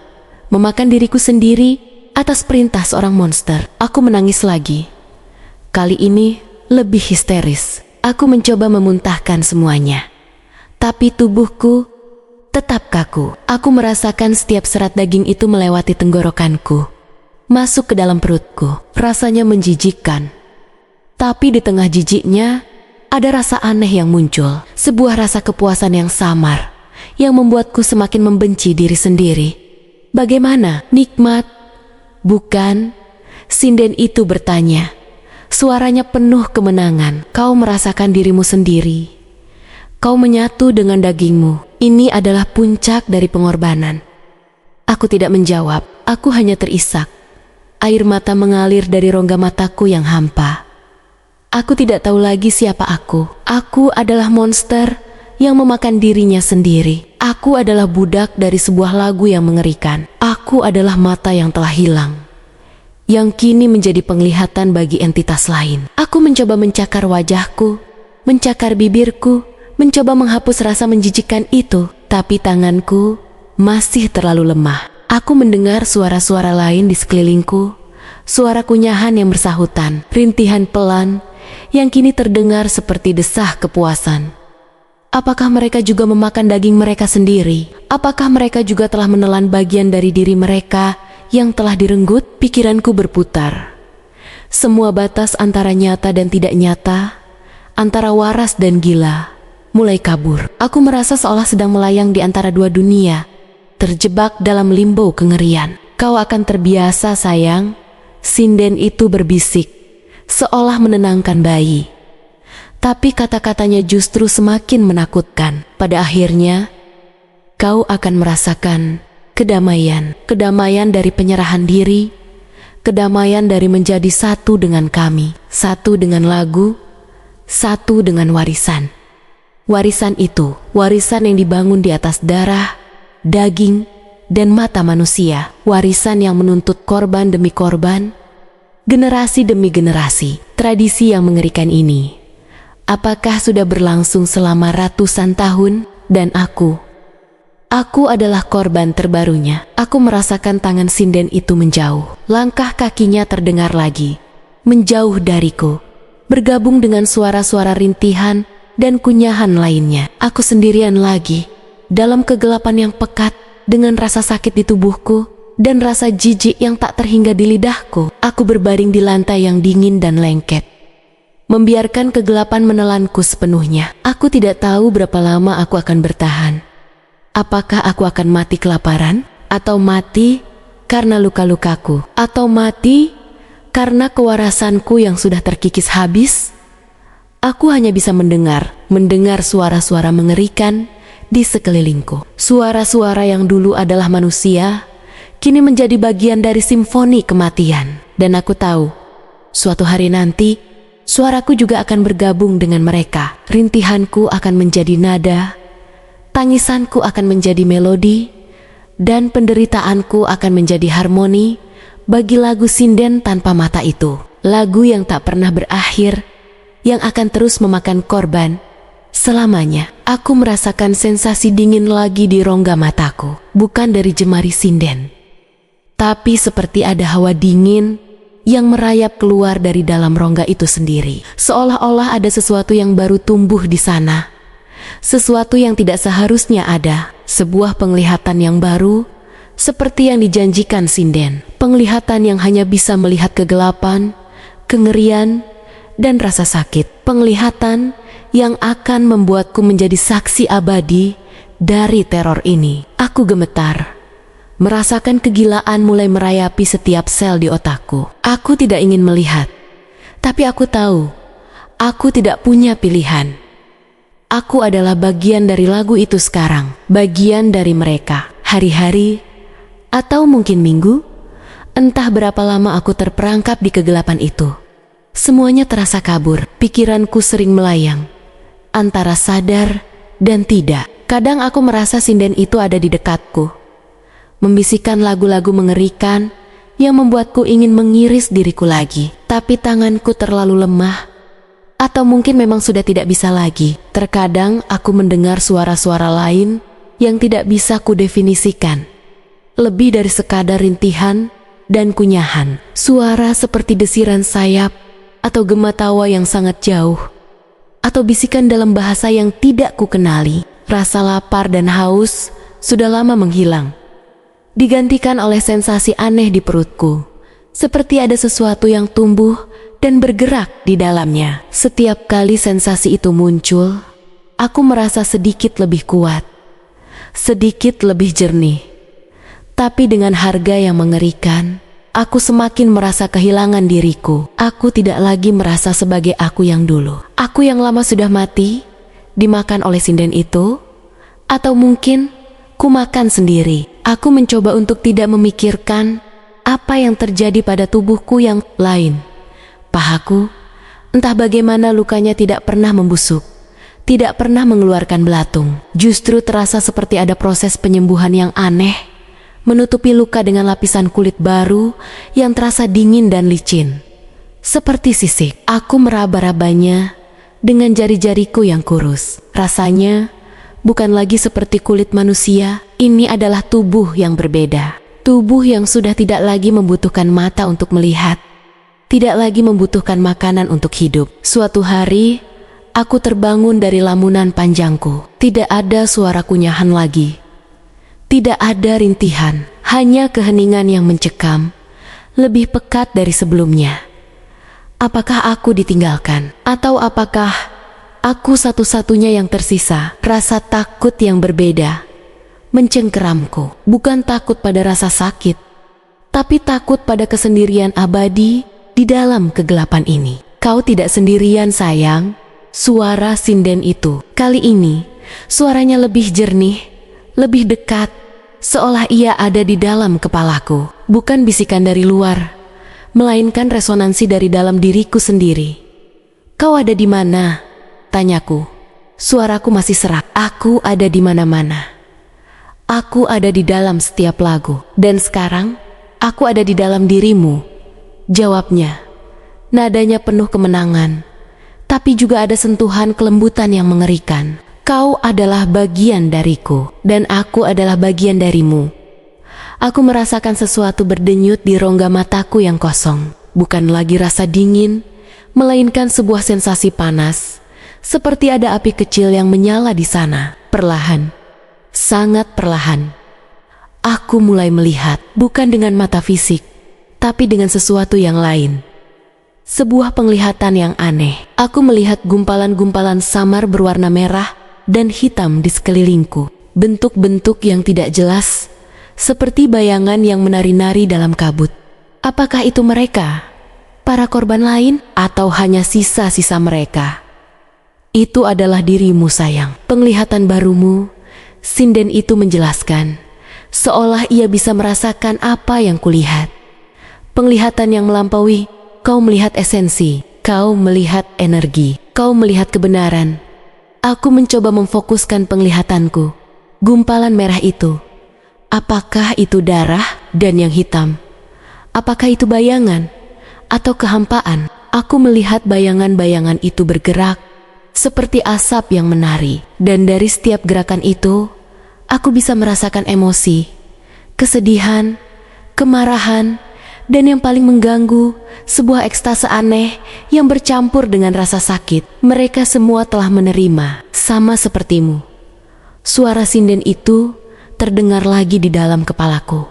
memakan diriku sendiri atas perintah seorang monster. Aku menangis lagi. Kali ini lebih histeris. Aku mencoba memuntahkan semuanya. Tapi tubuhku tetap kaku. Aku merasakan setiap serat daging itu melewati tenggorokanku, masuk ke dalam perutku. Rasanya menjijikkan. Tapi di tengah jijiknya, ada rasa aneh yang muncul. Sebuah rasa kepuasan yang samar, yang membuatku semakin membenci diri sendiri. Bagaimana? Nikmat? Bukan? Sinden itu bertanya. Suaranya penuh kemenangan. Kau merasakan dirimu sendiri. Kau menyatu dengan dagingmu. Ini adalah puncak dari pengorbanan. Aku tidak menjawab. Aku hanya terisak. Air mata mengalir dari rongga mataku yang hampa. Aku tidak tahu lagi siapa aku. Aku adalah monster yang memakan dirinya sendiri. Aku adalah budak dari sebuah lagu yang mengerikan. Aku adalah mata yang telah hilang, yang kini menjadi penglihatan bagi entitas lain. Aku mencoba mencakar wajahku, mencakar bibirku, mencoba menghapus rasa menjijikkan itu. Tapi tanganku masih terlalu lemah. Aku mendengar suara-suara lain di sekelilingku, suara kunyahan yang bersahutan, rintihan pelan yang kini terdengar seperti desah kepuasan. Apakah mereka juga memakan daging mereka sendiri? Apakah mereka juga telah menelan bagian dari diri mereka yang telah direnggut? Pikiranku berputar. Semua batas antara nyata dan tidak nyata, antara waras dan gila, mulai kabur. Aku merasa seolah sedang melayang di antara dua dunia, terjebak dalam limbo kengerian. Kau akan terbiasa, sayang. Sinden itu berbisik, seolah menenangkan bayi. Tapi kata-katanya justru semakin menakutkan. Pada akhirnya, kau akan merasakan kedamaian. Kedamaian dari penyerahan diri, kedamaian dari menjadi satu dengan kami, satu dengan lagu, satu dengan warisan. Warisan itu, warisan yang dibangun di atas darah, daging, dan mata manusia. Warisan yang menuntut korban demi korban, generasi demi generasi. Tradisi yang mengerikan ini, apakah sudah berlangsung selama ratusan tahun? Dan aku adalah korban terbarunya. Aku merasakan tangan sinden itu menjauh. Langkah kakinya terdengar lagi, menjauh dariku, bergabung dengan suara-suara rintihan dan kunyahan lainnya. Aku sendirian lagi, dalam kegelapan yang pekat, dengan rasa sakit di tubuhku dan rasa jijik yang tak terhingga di lidahku. Aku berbaring di lantai yang dingin dan lengket, membiarkan kegelapan menelanku sepenuhnya. Aku tidak tahu berapa lama aku akan bertahan. Apakah aku akan mati kelaparan? Atau mati karena luka-lukaku? Atau mati karena kewarasanku yang sudah terkikis habis? Aku hanya bisa mendengar suara-suara mengerikan di sekelilingku. Suara-suara yang dulu adalah manusia, kini menjadi bagian dari simfoni kematian. Dan aku tahu, suatu hari nanti, suaraku juga akan bergabung dengan mereka. Rintihanku akan menjadi nada, tangisanku akan menjadi melodi, dan penderitaanku akan menjadi harmoni bagi lagu sinden tanpa mata itu. Lagu yang tak pernah berakhir, yang akan terus memakan korban selamanya. Aku merasakan sensasi dingin lagi di rongga mataku, bukan dari jemari sinden, tapi seperti ada hawa dingin yang merayap keluar dari dalam rongga itu sendiri. Seolah-olah ada sesuatu yang baru tumbuh di sana, sesuatu yang tidak seharusnya ada, sebuah penglihatan yang baru, seperti yang dijanjikan sinden. Penglihatan yang hanya bisa melihat kegelapan, kengerian, dan rasa sakit. Penglihatan yang akan membuatku menjadi saksi abadi dari teror ini. Aku gemetar, merasakan kegilaan mulai merayapi setiap sel di otakku. Aku tidak ingin melihat, tapi aku tahu, aku tidak punya pilihan. Aku adalah bagian dari lagu itu sekarang, bagian dari mereka. Hari-hari, atau mungkin minggu, entah berapa lama aku terperangkap di kegelapan itu. Semuanya terasa kabur, pikiranku sering melayang antara sadar dan tidak. Kadang aku merasa sinden itu ada di dekatku, membisikkan lagu-lagu mengerikan yang membuatku ingin mengiris diriku lagi. Tapi tanganku terlalu lemah, atau mungkin memang sudah tidak bisa lagi. Terkadang aku mendengar suara-suara lain yang tidak bisa kudefinisikan, lebih dari sekadar rintihan dan kunyahan. Suara seperti desiran sayap, atau gema tawa yang sangat jauh, atau bisikan dalam bahasa yang tidak kukenali. Rasa lapar dan haus sudah lama menghilang, digantikan oleh sensasi aneh di perutku, seperti ada sesuatu yang tumbuh dan bergerak di dalamnya. Setiap kali sensasi itu muncul, aku merasa sedikit lebih kuat, sedikit lebih jernih. Tapi dengan harga yang mengerikan, aku semakin merasa kehilangan diriku. Aku tidak lagi merasa sebagai aku yang dulu. Aku yang lama sudah mati, dimakan oleh sinden itu, atau mungkin ku makan sendiri. Aku mencoba untuk tidak memikirkan apa yang terjadi pada tubuhku yang lain. Pahaku, entah bagaimana lukanya tidak pernah membusuk, tidak pernah mengeluarkan belatung. Justru terasa seperti ada proses penyembuhan yang aneh, menutupi luka dengan lapisan kulit baru yang terasa dingin dan licin, seperti sisik. Aku meraba-rabanya dengan jari-jariku yang kurus. Rasanya bukan lagi seperti kulit manusia. Ini adalah tubuh yang berbeda. Tubuh yang sudah tidak lagi membutuhkan mata untuk melihat, tidak lagi membutuhkan makanan untuk hidup. Suatu hari, aku terbangun dari lamunan panjangku. Tidak ada suara kunyahan lagi. Tidak ada rintihan, hanya keheningan yang mencekam, lebih pekat dari sebelumnya. Apakah aku ditinggalkan? Atau apakah aku satu-satunya yang tersisa? Rasa takut yang berbeda mencengkeramku. Bukan takut pada rasa sakit, tapi takut pada kesendirian abadi di dalam kegelapan ini. Kau tidak sendirian, sayang. Suara sinden itu. Kali ini, suaranya lebih jernih, lebih dekat, seolah ia ada di dalam kepalaku. Bukan bisikan dari luar, melainkan resonansi dari dalam diriku sendiri. Kau ada di mana? Tanyaku. Suaraku masih serak. Aku ada di mana-mana. Aku ada di dalam setiap lagu. Dan sekarang, aku ada di dalam dirimu. Jawabnya. Nadanya penuh kemenangan, tapi juga ada sentuhan kelembutan yang mengerikan. Kau adalah bagian dariku, dan aku adalah bagian darimu. Aku merasakan sesuatu berdenyut di rongga mataku yang kosong. Bukan lagi rasa dingin, melainkan sebuah sensasi panas, seperti ada api kecil yang menyala di sana. Perlahan, sangat perlahan, aku mulai melihat, bukan dengan mata fisik, tapi dengan sesuatu yang lain. Sebuah penglihatan yang aneh. Aku melihat gumpalan-gumpalan samar berwarna merah dan hitam di sekelilingku. Bentuk-bentuk yang tidak jelas, seperti bayangan yang menari-nari dalam kabut. Apakah itu mereka? Para korban lain? Atau hanya sisa-sisa mereka? Itu adalah dirimu, sayang. Penglihatan barumu, sinden itu menjelaskan, seolah ia bisa merasakan apa yang kulihat. Penglihatan yang melampaui. Kau melihat esensi, kau melihat energi, kau melihat kebenaran. Aku mencoba memfokuskan penglihatanku. Gumpalan merah itu. Apakah itu darah dan yang hitam? Apakah itu bayangan atau kehampaan? Aku melihat bayangan-bayangan itu bergerak seperti asap yang menari. Dan dari setiap gerakan itu, aku bisa merasakan emosi, kesedihan, kemarahan, dan yang paling mengganggu, sebuah ekstase aneh yang bercampur dengan rasa sakit. Mereka semua telah menerima, sama sepertimu. Suara sinden itu terdengar lagi di dalam kepalaku.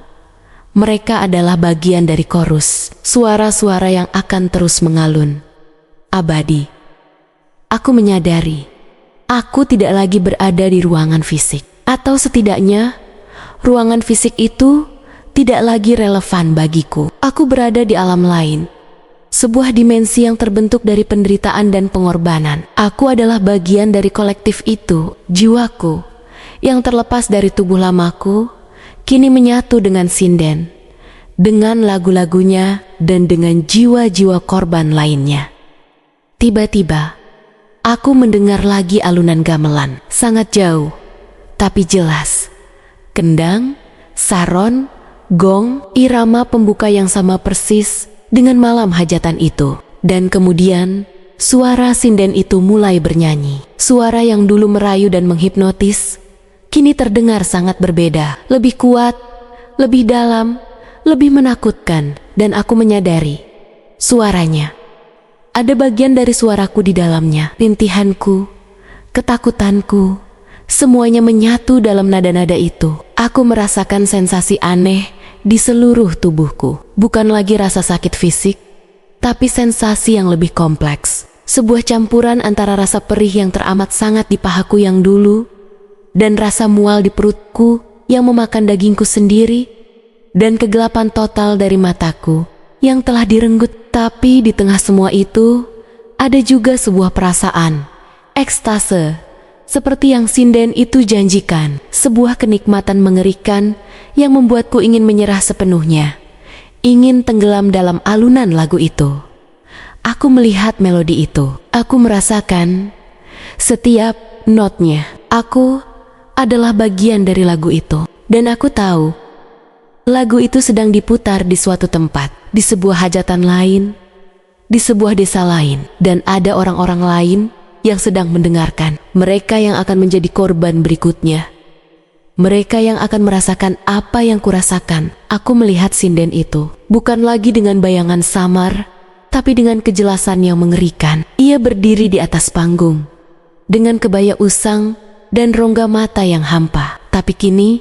Mereka adalah bagian dari chorus, suara-suara yang akan terus mengalun. Abadi. Aku menyadari, aku tidak lagi berada di ruangan fisik. Atau setidaknya, ruangan fisik itu tidak lagi relevan bagiku. Aku berada di alam lain, sebuah dimensi yang terbentuk dari penderitaan dan pengorbanan. Aku adalah bagian dari kolektif itu. Jiwaku yang terlepas dari tubuh lamaku kini menyatu dengan sinden, dengan lagu-lagunya dan dengan jiwa-jiwa korban lainnya. Tiba-tiba, aku mendengar lagi alunan gamelan, sangat jauh, tapi jelas. Kendang, saron, gong, irama pembuka yang sama persis dengan malam hajatan itu. Dan kemudian, suara sinden itu mulai bernyanyi. Suara yang dulu merayu dan menghipnotis, kini terdengar sangat berbeda. Lebih kuat, lebih dalam, lebih menakutkan. Dan aku menyadari, suaranya. Ada bagian dari suaraku di dalamnya. Rintihanku, ketakutanku, semuanya menyatu dalam nada-nada itu. Aku merasakan sensasi aneh di seluruh tubuhku. Bukan lagi rasa sakit fisik, tapi sensasi yang lebih kompleks. Sebuah campuran antara rasa perih yang teramat sangat di pahaku yang dulu, dan rasa mual di perutku yang memakan dagingku sendiri, dan kegelapan total dari mataku yang telah direnggut. Tapi di tengah semua itu, ada juga sebuah perasaan, ekstase, seperti yang sinden itu janjikan, sebuah kenikmatan mengerikan yang membuatku ingin menyerah sepenuhnya, ingin tenggelam dalam alunan lagu itu. Aku melihat melodi itu, aku merasakan setiap notnya. Aku adalah bagian dari lagu itu, dan aku tahu lagu itu sedang diputar di suatu tempat, di sebuah hajatan lain, di sebuah desa lain, dan ada orang-orang lain yang sedang mendengarkan. Mereka yang akan menjadi korban berikutnya. Mereka yang akan merasakan apa yang kurasakan. Aku melihat sinden itu, bukan lagi dengan bayangan samar, tapi dengan kejelasan yang mengerikan. Ia berdiri di atas panggung, dengan kebaya usang dan rongga mata yang hampa. Tapi kini,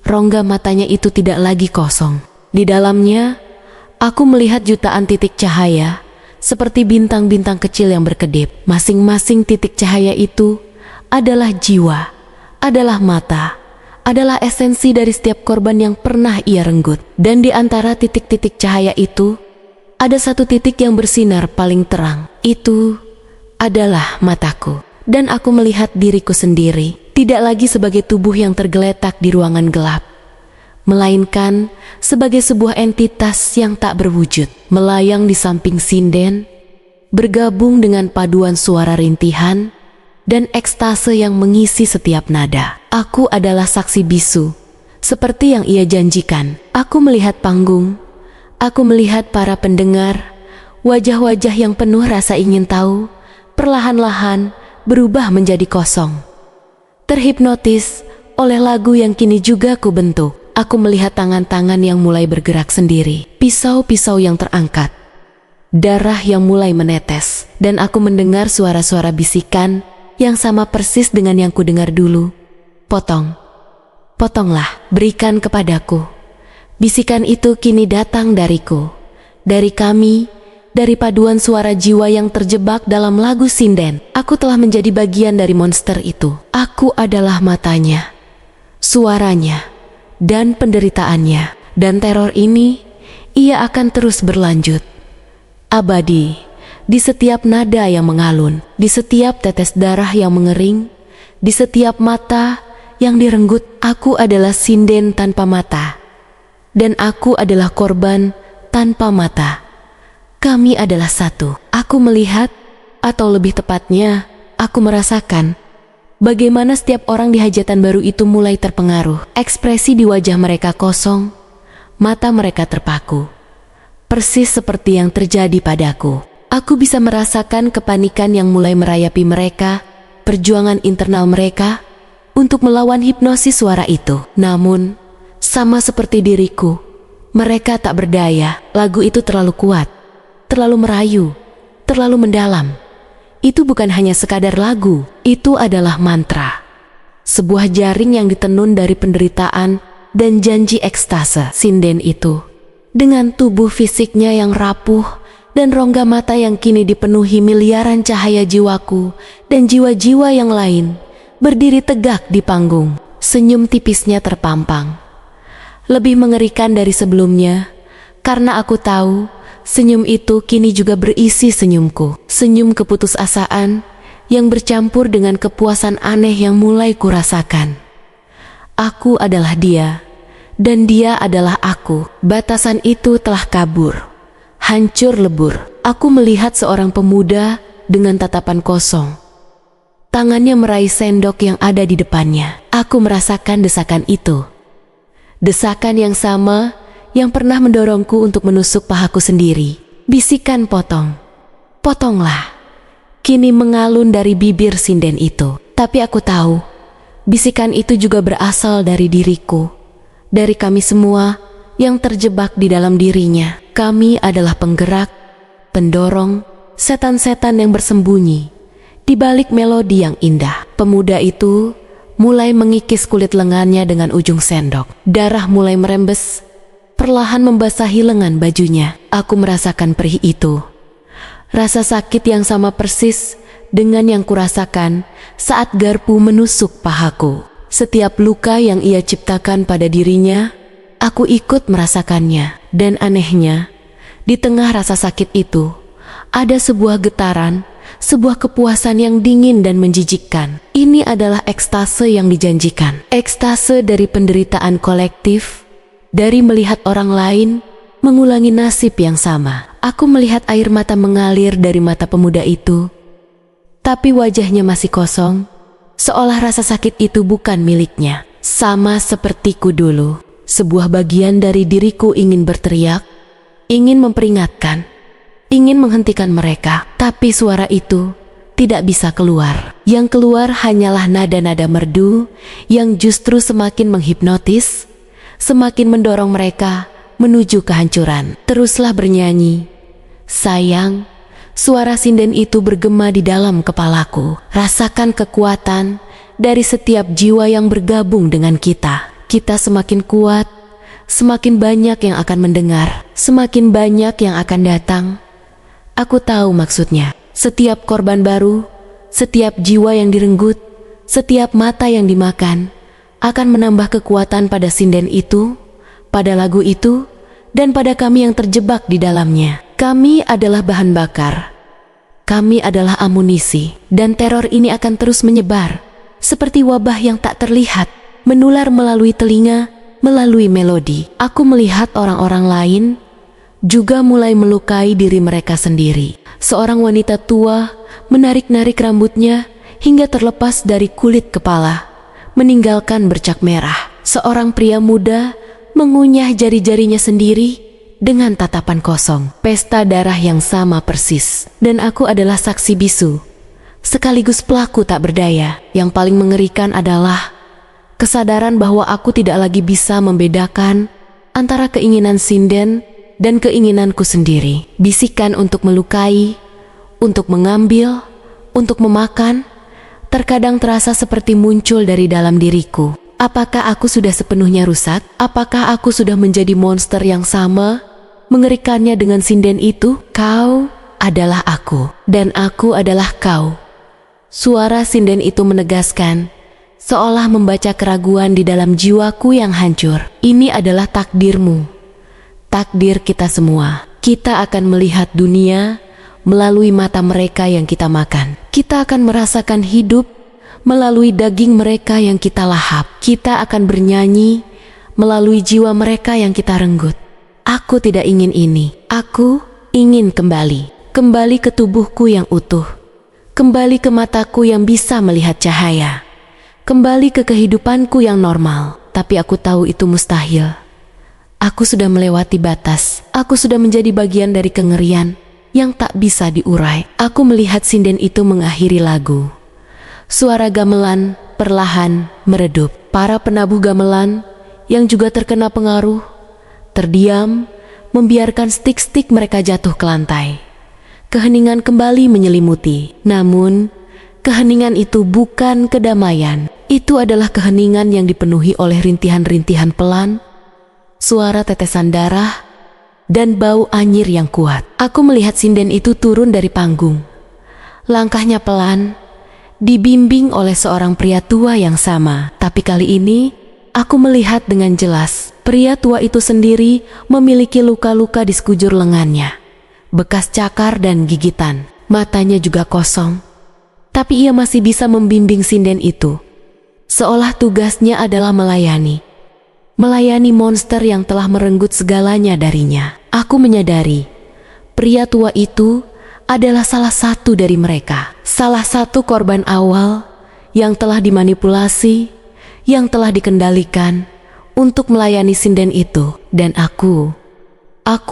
rongga matanya itu tidak lagi kosong. Di dalamnya, aku melihat jutaan titik cahaya, seperti bintang-bintang kecil yang berkedip. Masing-masing titik cahaya itu adalah jiwa, adalah mata, adalah esensi dari setiap korban yang pernah ia renggut. Dan di antara titik-titik cahaya itu, ada satu titik yang bersinar paling terang. Itu adalah mataku. Dan aku melihat diriku sendiri, tidak lagi sebagai tubuh yang tergeletak di ruangan gelap, melainkan sebagai sebuah entitas yang tak berwujud, melayang di samping sinden, bergabung dengan paduan suara rintihan dan ekstase yang mengisi setiap nada. Aku adalah saksi bisu, seperti yang ia janjikan. Aku melihat panggung, aku melihat para pendengar, wajah-wajah yang penuh rasa ingin tahu, perlahan-lahan berubah menjadi kosong. Terhipnotis oleh lagu yang kini juga ku bentuk, aku melihat tangan-tangan yang mulai bergerak sendiri, pisau-pisau yang terangkat, darah yang mulai menetes, dan aku mendengar suara-suara bisikan yang sama persis dengan yang ku dengar dulu. Potong, potonglah, berikan kepadaku. Bisikan itu kini datang dariku, dari kami, dari paduan suara jiwa yang terjebak dalam lagu sinden. Aku telah menjadi bagian dari monster itu. Aku adalah matanya, suaranya, dan penderitaannya. Dan teror ini, ia akan terus berlanjut. Abadi, di setiap nada yang mengalun, di setiap tetes darah yang mengering, di setiap mata yang direnggut. Aku adalah sinden tanpa mata, dan aku adalah korban tanpa mata. Kami adalah satu. Aku melihat, atau lebih tepatnya, aku merasakan bagaimana setiap orang di hajatan baru itu mulai terpengaruh. Ekspresi di wajah mereka kosong, mata mereka terpaku. Persis seperti yang terjadi padaku. Aku bisa merasakan kepanikan yang mulai merayapi mereka, perjuangan internal mereka untuk melawan hipnosis suara itu. Namun, sama seperti diriku, mereka tak berdaya. Lagu itu terlalu kuat, terlalu merayu, terlalu mendalam. Itu bukan hanya sekadar lagu, itu adalah mantra. Sebuah jaring yang ditenun dari penderitaan dan janji ekstase. Sinden itu, dengan tubuh fisiknya yang rapuh dan rongga mata yang kini dipenuhi miliaran cahaya jiwaku dan jiwa-jiwa yang lain, berdiri tegak di panggung. Senyum tipisnya terpampang, lebih mengerikan dari sebelumnya, karena aku tahu senyum itu kini juga berisi senyumku. Senyum keputusasaan yang bercampur dengan kepuasan aneh yang mulai kurasakan. Aku adalah dia, dan dia adalah aku. Batasan itu telah kabur, hancur lebur. Aku melihat seorang pemuda dengan tatapan kosong. Tangannya meraih sendok yang ada di depannya. Aku merasakan desakan itu. Desakan yang sama yang pernah mendorongku untuk menusuk pahaku sendiri. Bisikan potong, potonglah, kini mengalun dari bibir sinden itu. Tapi aku tahu, bisikan itu juga berasal dari diriku, dari kami semua yang terjebak di dalam dirinya. Kami adalah penggerak, pendorong, setan-setan yang bersembunyi di balik melodi yang indah. Pemuda itu mulai mengikis kulit lengannya dengan ujung sendok. Darah mulai merembes, perlahan membasahi lengan bajunya. Aku merasakan perih itu. Rasa sakit yang sama persis dengan yang kurasakan saat garpu menusuk pahaku. Setiap luka yang ia ciptakan pada dirinya, aku ikut merasakannya. Dan anehnya, di tengah rasa sakit itu, ada sebuah getaran, sebuah kepuasan yang dingin dan menjijikkan. Ini adalah ekstase yang dijanjikan. Ekstase dari penderitaan kolektif, dari melihat orang lain mengulangi nasib yang sama. Aku melihat air mata mengalir dari mata pemuda itu, tapi wajahnya masih kosong, seolah rasa sakit itu bukan miliknya. Sama sepertiku dulu, sebuah bagian dari diriku ingin berteriak, ingin memperingatkan, ingin menghentikan mereka, tapi suara itu tidak bisa keluar. Yang keluar hanyalah nada-nada merdu yang justru semakin menghipnotis, semakin mendorong mereka menuju kehancuran. Teruslah bernyanyi, sayang, Suara sinden itu bergema di dalam kepalaku. Rasakan kekuatan dari setiap jiwa yang bergabung dengan kita. Kita semakin kuat, semakin banyak yang akan mendengar, semakin banyak yang akan datang. Aku tahu maksudnya. Setiap korban baru, setiap jiwa yang direnggut, setiap mata yang dimakan, akan menambah kekuatan pada sinden itu, pada lagu itu, dan pada kami yang terjebak di dalamnya. Kami adalah bahan bakar. Kami adalah amunisi, dan teror ini akan terus menyebar, seperti wabah yang tak terlihat, menular melalui telinga, melalui melodi. Aku melihat orang-orang lain juga mulai melukai diri mereka sendiri. Seorang wanita tua menarik-narik rambutnya hingga terlepas dari kulit kepala, meninggalkan bercak merah. Seorang pria muda mengunyah jari-jarinya sendiri dengan tatapan kosong. Pesta darah yang sama persis, dan aku adalah saksi bisu, sekaligus pelaku tak berdaya. Yang paling mengerikan adalah kesadaran bahwa aku tidak lagi bisa membedakan antara keinginan sinden dan keinginanku sendiri. Bisikan untuk melukai, untuk mengambil, untuk memakan, terkadang terasa seperti muncul dari dalam diriku. Apakah aku sudah sepenuhnya rusak? Apakah aku sudah menjadi monster yang sama mengerikannya dengan sinden itu? Kau adalah aku, dan aku adalah kau. Suara sinden itu menegaskan, seolah membaca keraguan di dalam jiwaku yang hancur. Ini adalah takdirmu, takdir kita semua. Kita akan melihat dunia melalui mata mereka yang kita makan. Kita akan merasakan hidup melalui daging mereka yang kita lahap. Kita akan bernyanyi melalui jiwa mereka yang kita renggut. Aku tidak ingin ini. Aku ingin kembali ke tubuhku yang utuh, kembali ke mataku yang bisa melihat cahaya, kembali ke kehidupanku yang normal. Tapi aku tahu itu mustahil. Aku sudah melewati batas. Aku sudah menjadi bagian dari kengerian yang tak bisa diurai. Aku melihat sinden itu mengakhiri lagu. Suara gamelan perlahan meredup. Para penabuh gamelan yang juga terkena pengaruh terdiam, membiarkan stik-stik mereka jatuh ke lantai. Keheningan kembali menyelimuti. Namun, keheningan itu bukan kedamaian. Itu adalah keheningan yang dipenuhi oleh rintihan-rintihan pelan, suara tetesan darah, dan bau anyir yang kuat. Aku melihat sinden itu turun dari panggung. Langkahnya pelan, dibimbing oleh seorang pria tua yang sama. Tapi kali ini, aku melihat dengan jelas, pria tua itu sendiri memiliki luka-luka di sekujur lengannya, bekas cakar dan gigitan. Matanya juga kosong, tapi ia masih bisa membimbing sinden itu, seolah tugasnya adalah melayani monster yang telah merenggut segalanya darinya. Aku menyadari, pria tua itu adalah salah satu dari mereka, salah satu korban awal yang telah dimanipulasi, yang telah dikendalikan untuk melayani sinden itu. Dan aku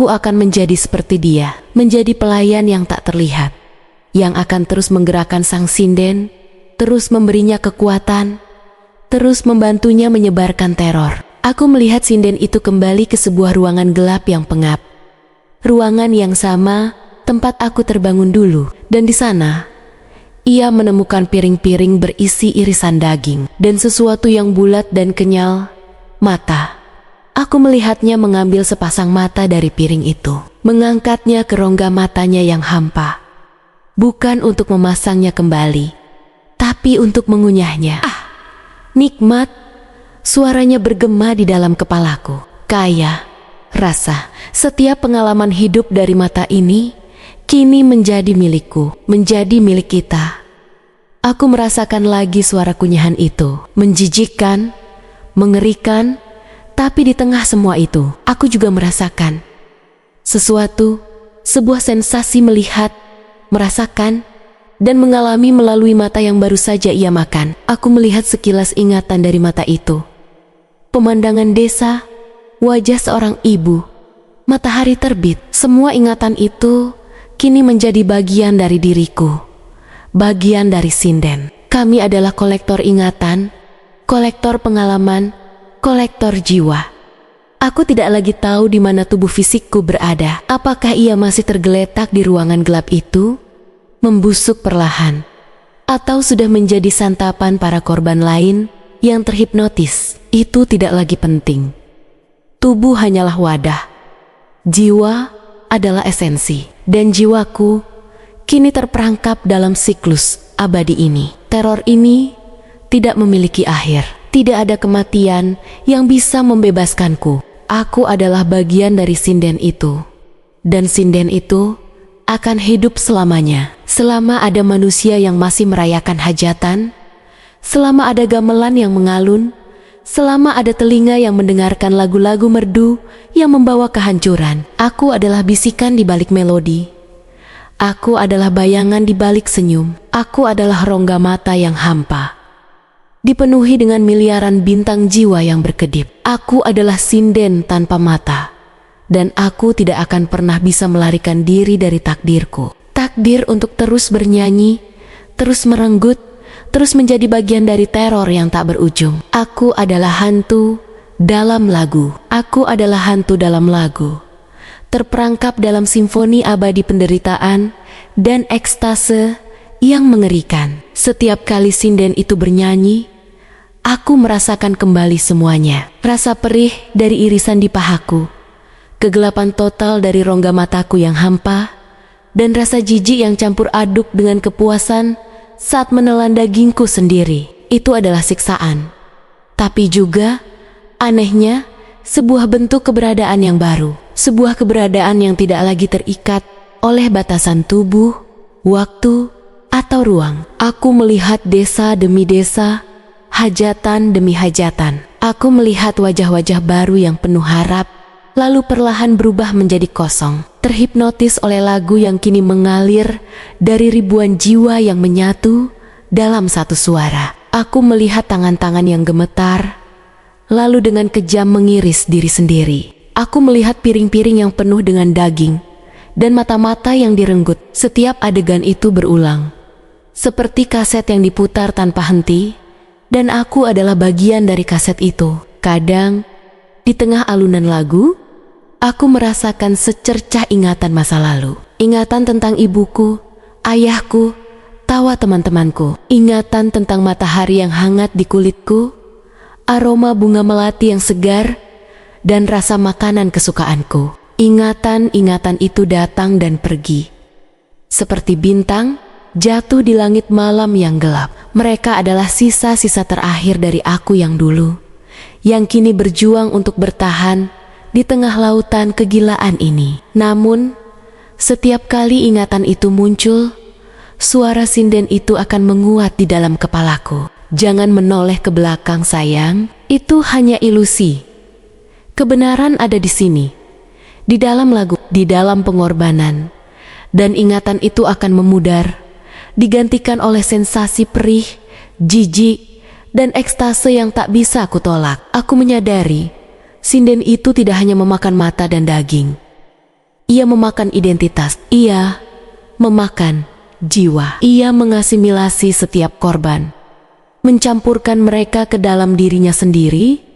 akan menjadi seperti dia, menjadi pelayan yang tak terlihat, yang akan terus menggerakkan sang sinden, terus memberinya kekuatan, terus membantunya menyebarkan teror. Aku melihat sinden itu kembali ke sebuah ruangan gelap yang pengap. Ruangan yang sama tempat aku terbangun dulu. Dan di sana, ia menemukan piring-piring berisi irisan daging dan sesuatu yang bulat dan kenyal, mata. Aku melihatnya mengambil sepasang mata dari piring itu, mengangkatnya ke rongga matanya yang hampa. Bukan untuk memasangnya kembali, tapi untuk mengunyahnya. Nikmat! Suaranya bergema di dalam kepalaku. Kaya, rasa, setiap pengalaman hidup dari mata ini kini menjadi milikku, menjadi milik kita. Aku merasakan lagi suara kunyahan itu, menjijikkan, mengerikan, tapi di tengah semua itu, aku juga merasakan sesuatu, sebuah sensasi melihat, merasakan, dan mengalami melalui mata yang baru saja ia makan. Aku melihat sekilas ingatan dari mata itu. Pemandangan desa, wajah seorang ibu, matahari terbit. Semua ingatan itu kini menjadi bagian dari diriku, bagian dari sinden. Kami adalah kolektor ingatan, kolektor pengalaman, kolektor jiwa. Aku tidak lagi tahu di mana tubuh fisikku berada. Apakah ia masih tergeletak di ruangan gelap itu, membusuk perlahan, atau sudah menjadi santapan para korban lain yang terhipnotis? Itu tidak lagi penting. Tubuh hanyalah wadah. Jiwa adalah esensi. Dan jiwaku kini terperangkap dalam siklus abadi ini. Teror ini tidak memiliki akhir. Tidak ada kematian yang bisa membebaskanku. Aku adalah bagian dari sinden itu. Dan sinden itu akan hidup selamanya. Selama ada manusia yang masih merayakan hajatan, selama ada gamelan yang mengalun, selama ada telinga yang mendengarkan lagu-lagu merdu yang membawa kehancuran. Aku adalah bisikan di balik melodi. Aku adalah bayangan di balik senyum. Aku adalah rongga mata yang hampa, dipenuhi dengan miliaran bintang jiwa yang berkedip. Aku adalah sinden tanpa mata, dan aku tidak akan pernah bisa melarikan diri dari takdirku. Takdir untuk terus bernyanyi, terus merenggut, terus menjadi bagian dari teror yang tak berujung. Aku adalah hantu dalam lagu. Aku adalah hantu dalam lagu, terperangkap dalam simfoni abadi penderitaan dan ekstase yang mengerikan. Setiap kali sinden itu bernyanyi, aku merasakan kembali semuanya. Rasa perih dari irisan di pahaku, kegelapan total dari rongga mataku yang hampa, dan rasa jijik yang campur aduk dengan kepuasan saat menelan dagingku sendiri. Itu adalah siksaan, tapi juga, anehnya, sebuah bentuk keberadaan yang baru. Sebuah keberadaan yang tidak lagi terikat oleh batasan tubuh, waktu, atau ruang. Aku melihat desa demi desa, hajatan demi hajatan. Aku melihat wajah-wajah baru yang penuh harap, lalu perlahan berubah menjadi kosong. Terhipnotis oleh lagu yang kini mengalir dari ribuan jiwa yang menyatu dalam satu suara. Aku melihat tangan-tangan yang gemetar, lalu dengan kejam mengiris diri sendiri. Aku melihat piring-piring yang penuh dengan daging, dan mata-mata yang direnggut. Setiap adegan itu berulang, seperti kaset yang diputar tanpa henti, dan aku adalah bagian dari kaset itu. Kadang, di tengah alunan lagu, aku merasakan secercah ingatan masa lalu. Ingatan tentang ibuku, ayahku, tawa teman-temanku. Ingatan tentang matahari yang hangat di kulitku, aroma bunga melati yang segar, dan rasa makanan kesukaanku. Ingatan-ingatan itu datang dan pergi, seperti bintang jatuh di langit malam yang gelap. Mereka adalah sisa-sisa terakhir dari aku yang dulu, yang kini berjuang untuk bertahan di tengah lautan kegilaan ini. Namun, setiap kali ingatan itu muncul, suara sinden itu akan menguat di dalam kepalaku. Jangan menoleh ke belakang, sayang. Itu hanya ilusi. Kebenaran ada di sini, di dalam lagu, di dalam pengorbanan. Dan ingatan itu akan memudar, digantikan oleh sensasi perih, jijik, dan ekstase yang tak bisa aku tolak. Aku menyadari, sinden itu tidak hanya memakan mata dan daging. Ia memakan identitas. Ia memakan jiwa. Ia mengasimilasi setiap korban, mencampurkan mereka ke dalam dirinya sendiri,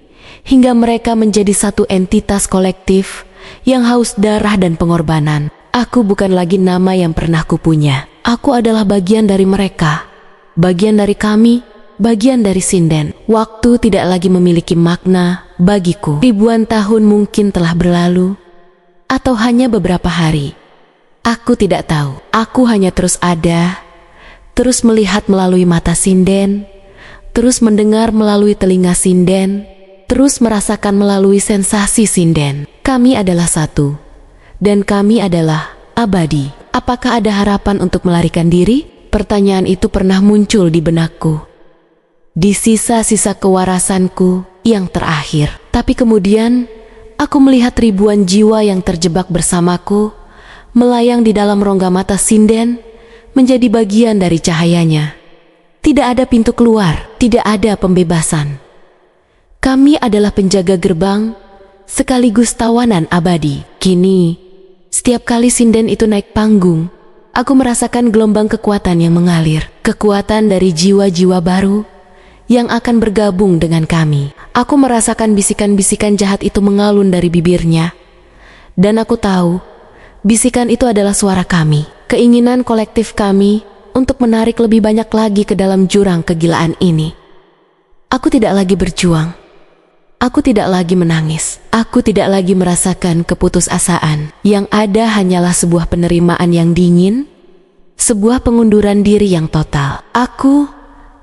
hingga mereka menjadi satu entitas kolektif yang haus darah dan pengorbanan. Aku bukan lagi nama yang pernah kupunya. Aku adalah bagian dari mereka, bagian dari kami, bagian dari sinden. Waktu tidak lagi memiliki makna bagiku. Ribuan tahun mungkin telah berlalu, atau hanya beberapa hari. Aku tidak tahu. Aku hanya terus ada, terus melihat melalui mata sinden, terus mendengar melalui telinga sinden, terus merasakan melalui sensasi sinden. Kami adalah satu, dan kami adalah abadi. Apakah ada harapan untuk melarikan diri? Pertanyaan itu pernah muncul di benakku, di sisa-sisa kewarasanku yang terakhir. Tapi kemudian, aku melihat ribuan jiwa yang terjebak bersamaku, melayang di dalam rongga mata sinden, menjadi bagian dari cahayanya. Tidak ada pintu keluar, tidak ada pembebasan. Kami adalah penjaga gerbang, sekaligus tawanan abadi. Kini, setiap kali sinden itu naik panggung, aku merasakan gelombang kekuatan yang mengalir. Kekuatan dari jiwa-jiwa baru yang akan bergabung dengan kami. Aku merasakan bisikan-bisikan jahat itu mengalun dari bibirnya. Dan aku tahu, bisikan itu adalah suara kami. Keinginan kolektif kami untuk menarik lebih banyak lagi ke dalam jurang kegilaan ini. Aku tidak lagi berjuang. Aku tidak lagi menangis. Aku tidak lagi merasakan keputusasaan. Yang ada hanyalah sebuah penerimaan yang dingin, sebuah pengunduran diri yang total. Aku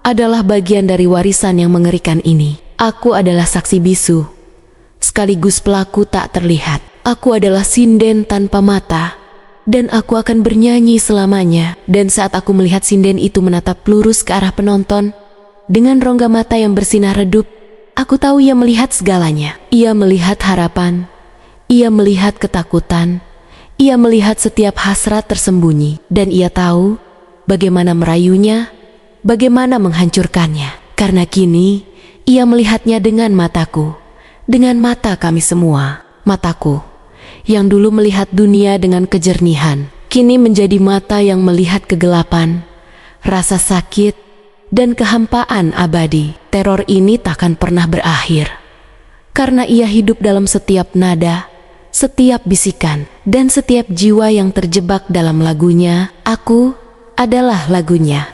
adalah bagian dari warisan yang mengerikan ini. Aku adalah saksi bisu, sekaligus pelaku tak terlihat. Aku adalah sinden tanpa mata, dan aku akan bernyanyi selamanya. Dan saat aku melihat sinden itu menatap lurus ke arah penonton, dengan rongga mata yang bersinar redup, aku tahu ia melihat segalanya. Ia melihat harapan, ia melihat ketakutan, ia melihat setiap hasrat tersembunyi, dan ia tahu bagaimana merayunya, bagaimana menghancurkannya. Karena kini, ia melihatnya dengan mataku, dengan mata kami semua. Mataku, yang dulu melihat dunia dengan kejernihan, kini menjadi mata yang melihat kegelapan, rasa sakit, dan kehampaan abadi. Teror ini takkan pernah berakhir, karena ia hidup dalam setiap nada, setiap bisikan, dan setiap jiwa yang terjebak dalam lagunya. Aku adalah lagunya.